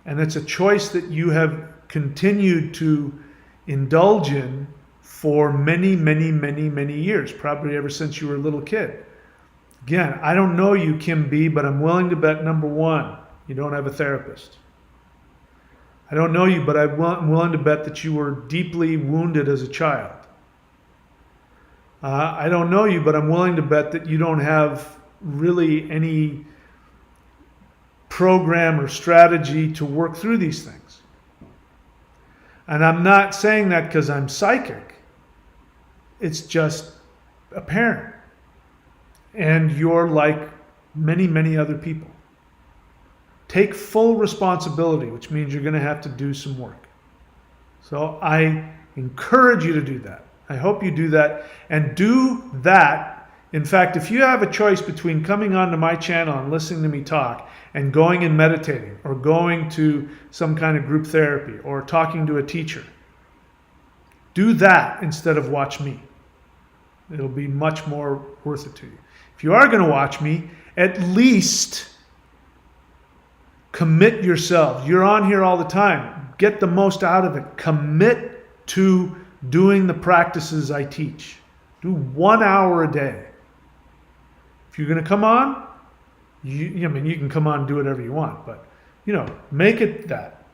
And it's a choice that you have continued to indulge in for many, many, many, many years, probably ever since you were a little kid. Again, I don't know you, Kim B, but I'm willing to bet, number one, you don't have a therapist. I don't know you, but I'm willing to bet that you were deeply wounded as a child. I don't know you, but I'm willing to bet that you don't have really any program or strategy to work through these things. And I'm not saying that because I'm psychic. It's just a parent, and you're like many, many other people. Take full responsibility, which means you're going to have to do some work. So I encourage you to do that. I hope you do that, and do that. In fact, if you have a choice between coming onto my channel and listening to me talk and going and meditating, or going to some kind of group therapy, or talking to a teacher, do that instead of watch me. It'll be much more worth it to you. If you are going to watch me, at least commit yourself. You're on here all the time. Get the most out of it. Commit to doing the practices I teach. Do 1 hour a day. If you're going to come on, you can come on and do whatever you want, but make it that.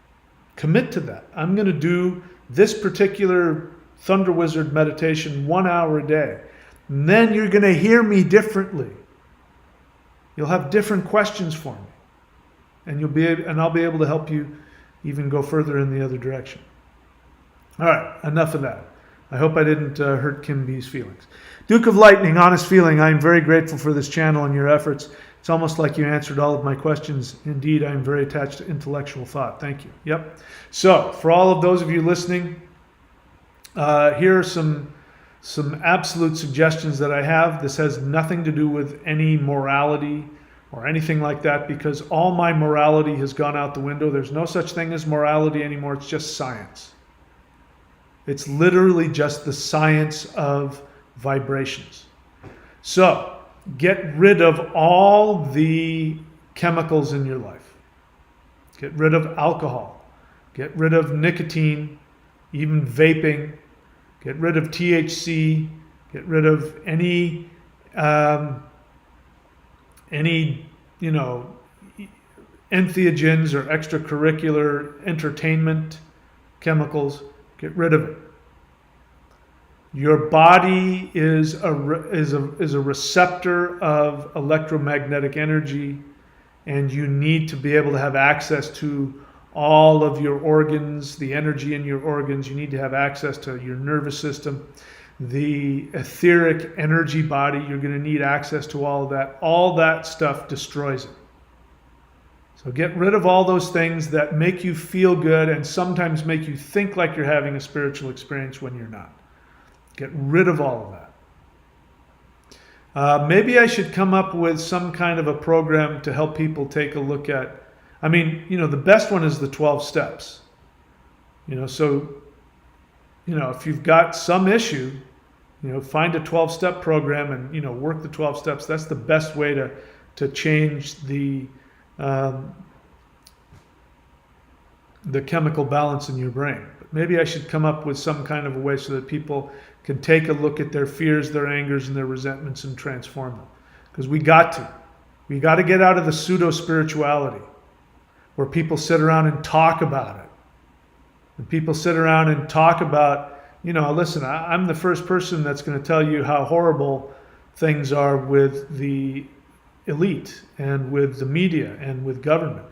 Commit to that. I'm going to do this particular Thunder Wizard meditation 1 hour a day. And then you're going to hear me differently. You'll have different questions for me. And I'll be able to help you even go further in the other direction. All right, enough of that. I hope I didn't hurt Kim B's feelings. Duke of Lightning, honest feeling. I am very grateful for this channel and your efforts. It's almost like you answered all of my questions. Indeed, I am very attached to intellectual thought. Thank you. Yep. So, for all of those of you listening, here are some absolute suggestions that I have. This has nothing to do with any morality or anything like that, because all my morality has gone out the window. There's no such thing as morality anymore. It's just science. It's literally just the science of vibrations. So, get rid of all the chemicals in your life. Get rid of alcohol. Get rid of nicotine, even vaping. Get rid of THC. Get rid of any entheogens or extracurricular entertainment chemicals. Get rid of it. Your body is a receptor of electromagnetic energy, and you need to be able to have access to all of your organs, the energy in your organs. You need to have access to your nervous system, the etheric energy body. You're going to need access to all of that. All that stuff destroys it. So get rid of all those things that make you feel good and sometimes make you think like you're having a spiritual experience when you're not. Get rid of all of that. Maybe I should come up with some kind of a program to help people take a look at. The best one is the 12 steps. So if you've got some issue, find a 12-step program and, work the 12 steps. That's the best way to change the chemical balance in your brain. But maybe I should come up with some kind of a way so that people can take a look at their fears, their angers, and their resentments and transform them. Because we got to get out of the pseudo-spirituality where people sit around and talk about it. And people sit around and talk about, listen, I'm the first person that's going to tell you how horrible things are with the elite and with the media and with government.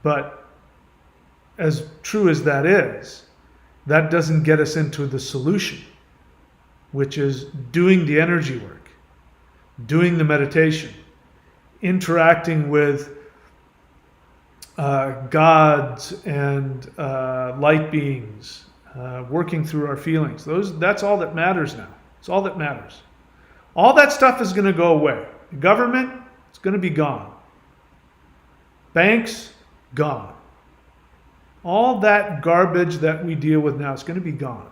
But as true as that is, that doesn't get us into the solution, which is doing the energy work, doing the meditation, interacting with gods and light beings, working through our feelings. That's all that matters now. It's all that matters. All that stuff is going to go away. The government, it's going to be gone. Banks, gone. All that garbage that we deal with now is going to be gone.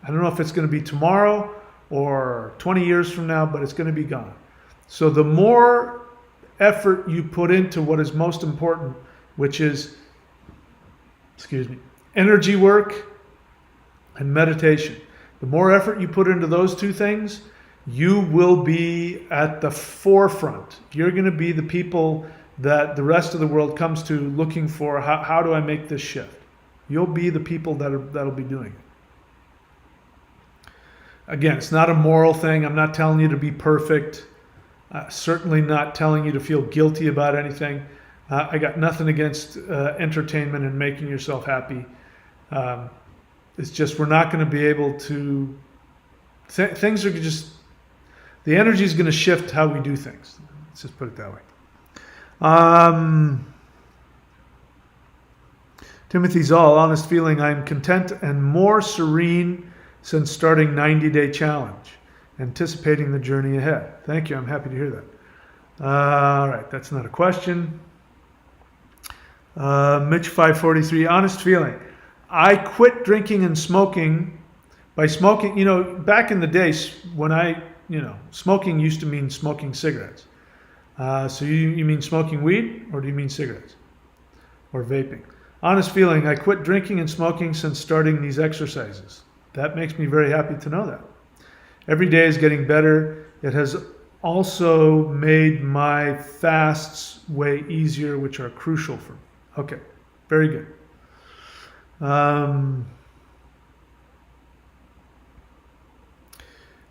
I don't know if it's going to be tomorrow or 20 years from now, but it's going to be gone. So the more effort you put into what is most important, which is, energy work and meditation, the more effort you put into those two things, you will be at the forefront. You're going to be the people that the rest of the world comes to looking for, how do I make this shift? You'll be the people that'll be doing it. Again, it's not a moral thing. I'm not telling you to be perfect. Certainly not telling you to feel guilty about anything. I got nothing against entertainment and making yourself happy. It's just we're not going to be able to... things are just The energy is going to shift how we do things. Let's just put it that way. Timothy Zoll, honest feeling, I'm content and more serene since starting 90-day challenge, anticipating the journey ahead. Thank you. I'm happy to hear that. All right. That's not a question. Mitch 543, honest feeling. I quit drinking and smoking by smoking. You know, back in the days when smoking used to mean smoking cigarettes. So you mean smoking weed, or do you mean cigarettes or vaping? Honest feeling, I quit drinking and smoking since starting these exercises. That makes me very happy to know that. Every day is getting better. It has also made my fasts way easier, which are crucial for me. Okay, very good.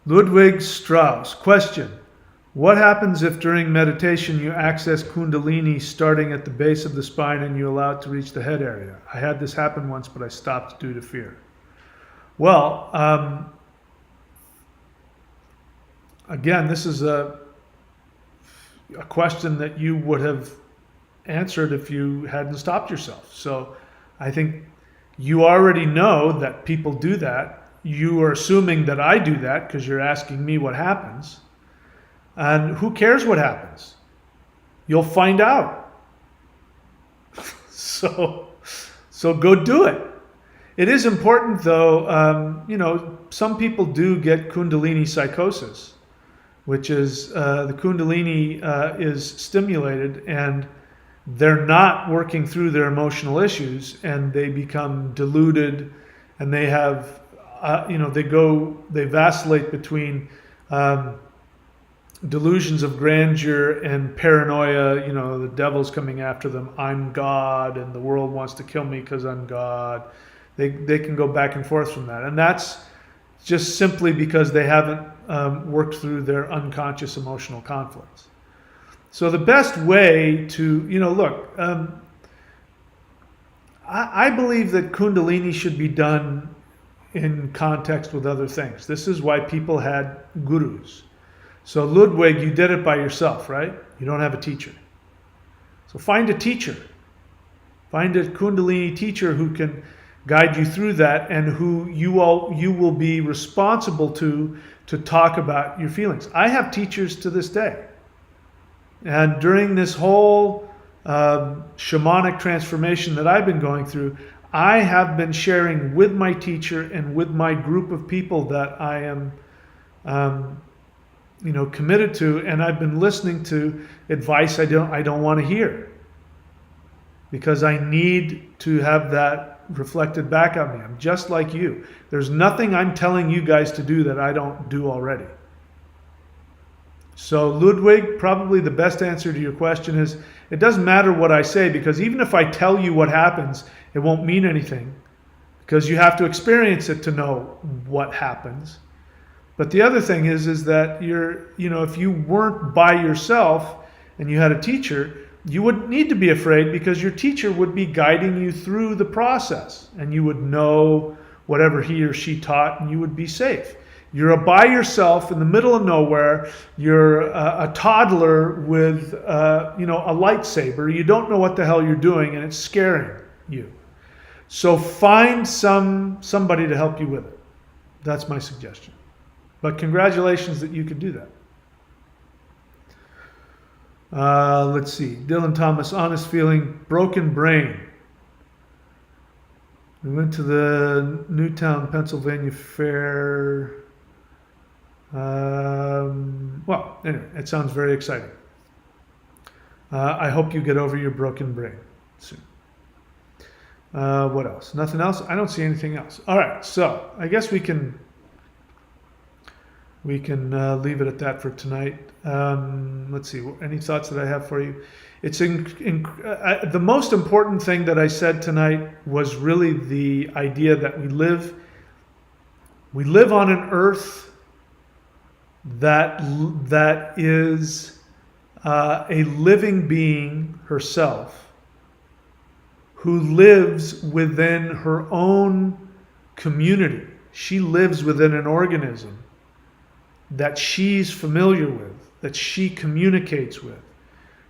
Ludwig Strauss, question. What happens if during meditation you access Kundalini starting at the base of the spine and you allow it to reach the head area? I had this happen once, but I stopped due to fear. Well, again, this is a question that you would have answered if you hadn't stopped yourself. So I think you already know that people do that. You are assuming that I do that because you're asking me what happens. And who cares what happens? You'll find out. So go do it. It is important though, some people do get Kundalini psychosis, which is the Kundalini is stimulated and they're not working through their emotional issues and they become deluded and they have, they vacillate between delusions of grandeur and paranoia. The devil's coming after them. I'm God and the world wants to kill me because I'm God. They can go back and forth from that. And that's just simply because they haven't worked through their unconscious emotional conflicts. So the best way to, I believe that Kundalini should be done in context with other things. This is why people had gurus. So Ludwig, you did it by yourself, right? You don't have a teacher. So find a teacher. Find a Kundalini teacher who can guide you through that and who you will be responsible to talk about your feelings. I have teachers to this day. And during this whole shamanic transformation that I've been going through, I have been sharing with my teacher and with my group of people that I am committed to, and I've been listening to advice I don't want to hear because I need to have that reflected back on me. I'm just like you. There's nothing I'm telling you guys to do that I don't do already. So Ludwig, probably the best answer to your question is it doesn't matter what I say, because even if I tell you what happens, it won't mean anything because you have to experience it to know what happens. But the other thing is that if you weren't by yourself and you had a teacher, you wouldn't need to be afraid because your teacher would be guiding you through the process and you would know whatever he or she taught and you would be safe. You're by yourself in the middle of nowhere. You're a toddler with a lightsaber. You don't know what the hell you're doing and it's scaring you. So find somebody to help you with it. That's my suggestion. But congratulations that you could do that. Let's see. Dylan Thomas, honest feeling, broken brain. We went to the Newtown, Pennsylvania fair. Well, anyway, it sounds very exciting. I hope you get over your broken brain soon. What else? Nothing else? I don't see anything else. All right, so I guess we can leave it at that for tonight. Let's see. Any thoughts that I have for you? It's the most important thing that I said tonight was really the idea that we live on an earth that is a living being herself, who lives within her own community. She lives within an organism that she's familiar with, that she communicates with,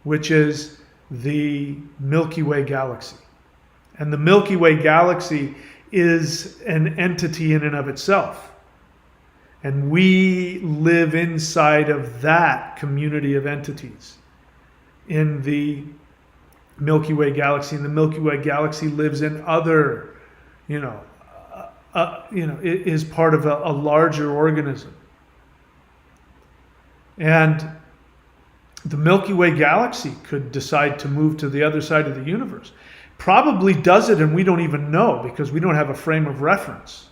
which is the Milky Way galaxy. And the Milky Way galaxy is an entity in and of itself. And we live inside of that community of entities in the Milky Way galaxy. And the Milky Way galaxy lives in other, it is part of a larger organism. And the Milky Way galaxy could decide to move to the other side of the universe. Probably does it, and we don't even know because we don't have a frame of reference.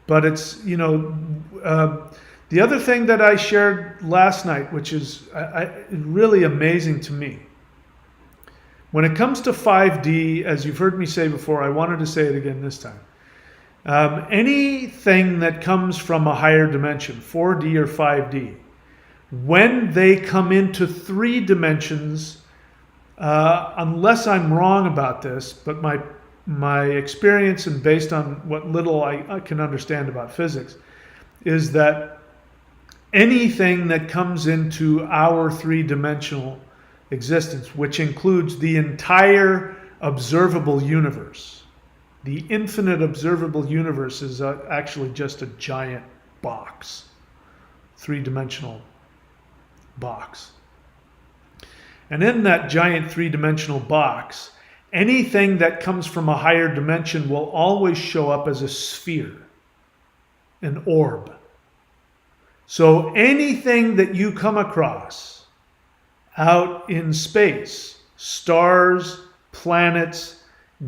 But it's, the other thing that I shared last night, which is really amazing to me. When it comes to 5D, as you've heard me say before, I wanted to say it again this time. Anything that comes from a higher dimension, 4D or 5D, when they come into 3 dimensions, unless I'm wrong about this, but my experience and based on what little I can understand about physics, is that anything that comes into our 3-dimensional existence, which includes the entire observable universe, the infinite observable universe is actually just a giant box, 3-dimensional box. And in that giant 3-dimensional box, anything that comes from a higher dimension will always show up as a sphere, an orb. So anything that you come across out in space, stars, planets,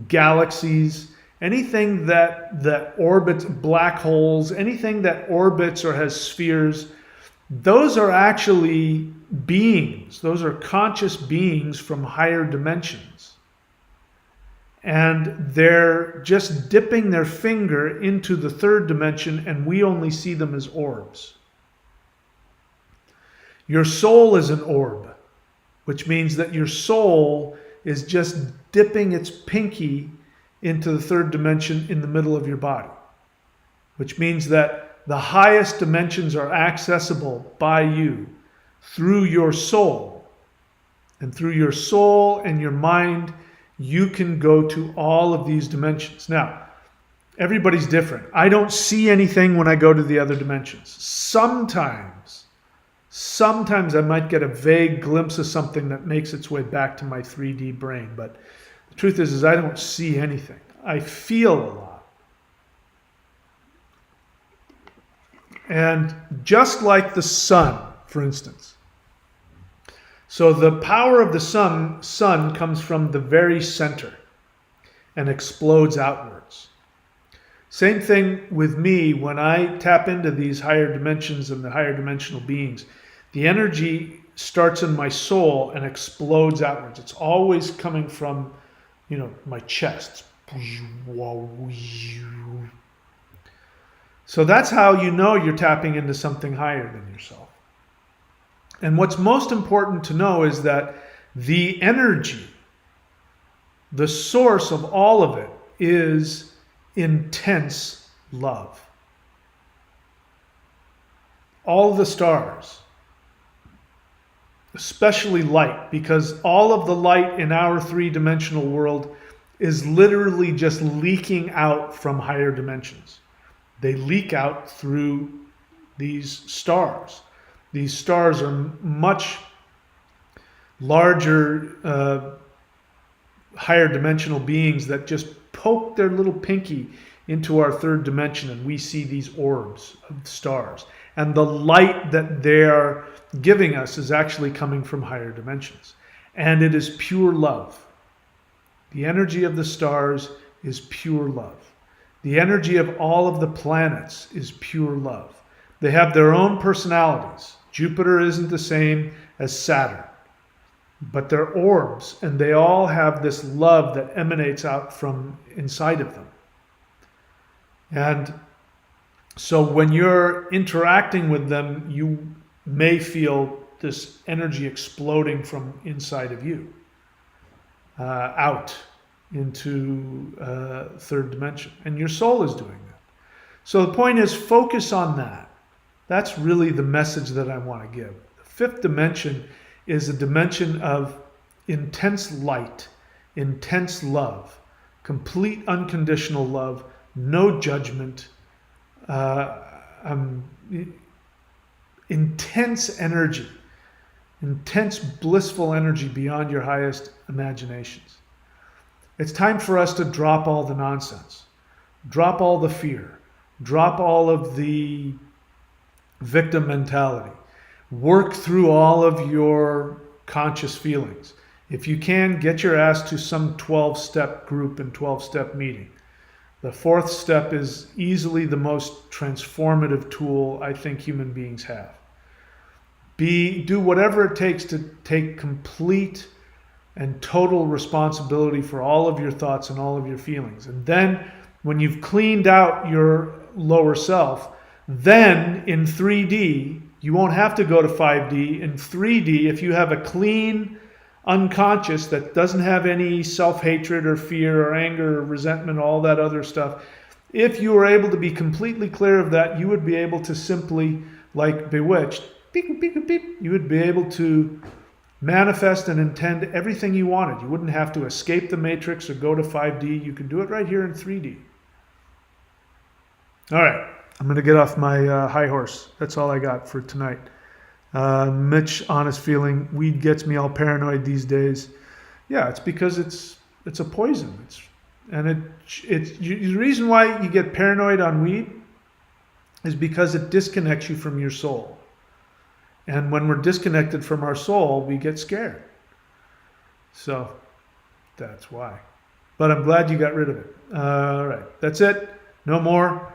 galaxies, anything that orbits, black holes, anything that orbits or has spheres, those are actually beings. Those are conscious beings from higher dimensions. And they're just dipping their finger into the 3rd dimension, and we only see them as orbs. Your soul is an orb, which means that your soul is just dipping its pinky into the 3rd dimension in the middle of your body, which means that the highest dimensions are accessible by you through your soul. And through your soul and your mind, you can go to all of these dimensions. Now, everybody's different. I don't see anything when I go to the other dimensions. Sometimes I might get a vague glimpse of something that makes its way back to my 3D brain. But the truth is I don't see anything. I feel a lot. And just like the sun, for instance. So the power of the sun comes from the very center and explodes outwards. Same thing with me when I tap into these higher dimensions and the higher dimensional beings. The energy starts in my soul and explodes outwards. It's always coming from, my chest. So that's how you know you're tapping into something higher than yourself. And what's most important to know is that the energy, the source of all of it, is intense love. All the stars, especially light, because all of the light in our 3-dimensional world is literally just leaking out from higher dimensions. They leak out through these stars. These stars are much larger, higher dimensional beings that just poke their little pinky into our 3rd dimension, and we see these orbs of stars. And the light that they are giving us is actually coming from higher dimensions. And it is pure love. The energy of the stars is pure love. The energy of all of the planets is pure love. They have their own personalities. Jupiter isn't the same as Saturn, but they're orbs, and they all have this love that emanates out from inside of them. And so when you're interacting with them, you may feel this energy exploding from inside of you out into 3rd dimension. And your soul is doing that. So the point is, focus on that. That's really the message that I want to give. The fifth dimension is a dimension of intense light, intense love, complete unconditional love, no judgment, uh, um, intense energy, intense blissful energy beyond your highest imaginations. It's time for us to drop all the nonsense, drop all the fear, drop all of the victim mentality, work through all of your conscious feelings. If you can, get your ass to some 12-step group and 12-step meeting. The fourth step is easily the most transformative tool I think human beings have. Do whatever it takes to take complete and total responsibility for all of your thoughts and all of your feelings. And then when you've cleaned out your lower self, then in 3D, you won't have to go to 5D. In 3D, if you have a clean unconscious that doesn't have any self-hatred or fear or anger or resentment, all that other stuff, if you were able to be completely clear of that, you would be able to simply, like Bewitched, beep, beep, beep, you would be able to manifest and intend everything you wanted. You wouldn't have to escape the matrix or go to 5D. You can do it right here in 3D. All right, I'm going to get off my high horse. That's all I got for tonight. Mitch, honest feeling, weed gets me all paranoid these days. Yeah, it's because it's a poison. The reason why you get paranoid on weed is because it disconnects you from your soul. And when we're disconnected from our soul, we get scared. So that's why. But I'm glad you got rid of it. All right, that's it. No more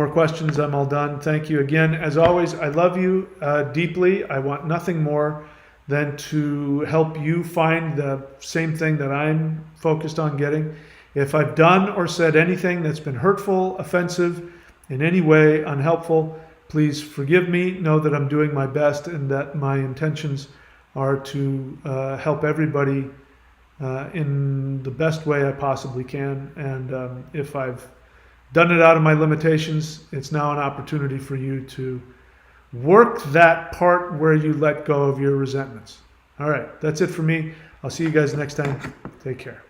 questions. I'm all done. Thank you again. As always, I love you deeply. I want nothing more than to help you find the same thing that I'm focused on getting. If I've done or said anything that's been hurtful, offensive, in any way unhelpful, please forgive me. Know that I'm doing my best and that my intentions are to help everybody in the best way I possibly can. And if I've done it out of my limitations, it's now an opportunity for you to work that part where you let go of your resentments. All right, that's it for me. I'll see you guys next time. Take care.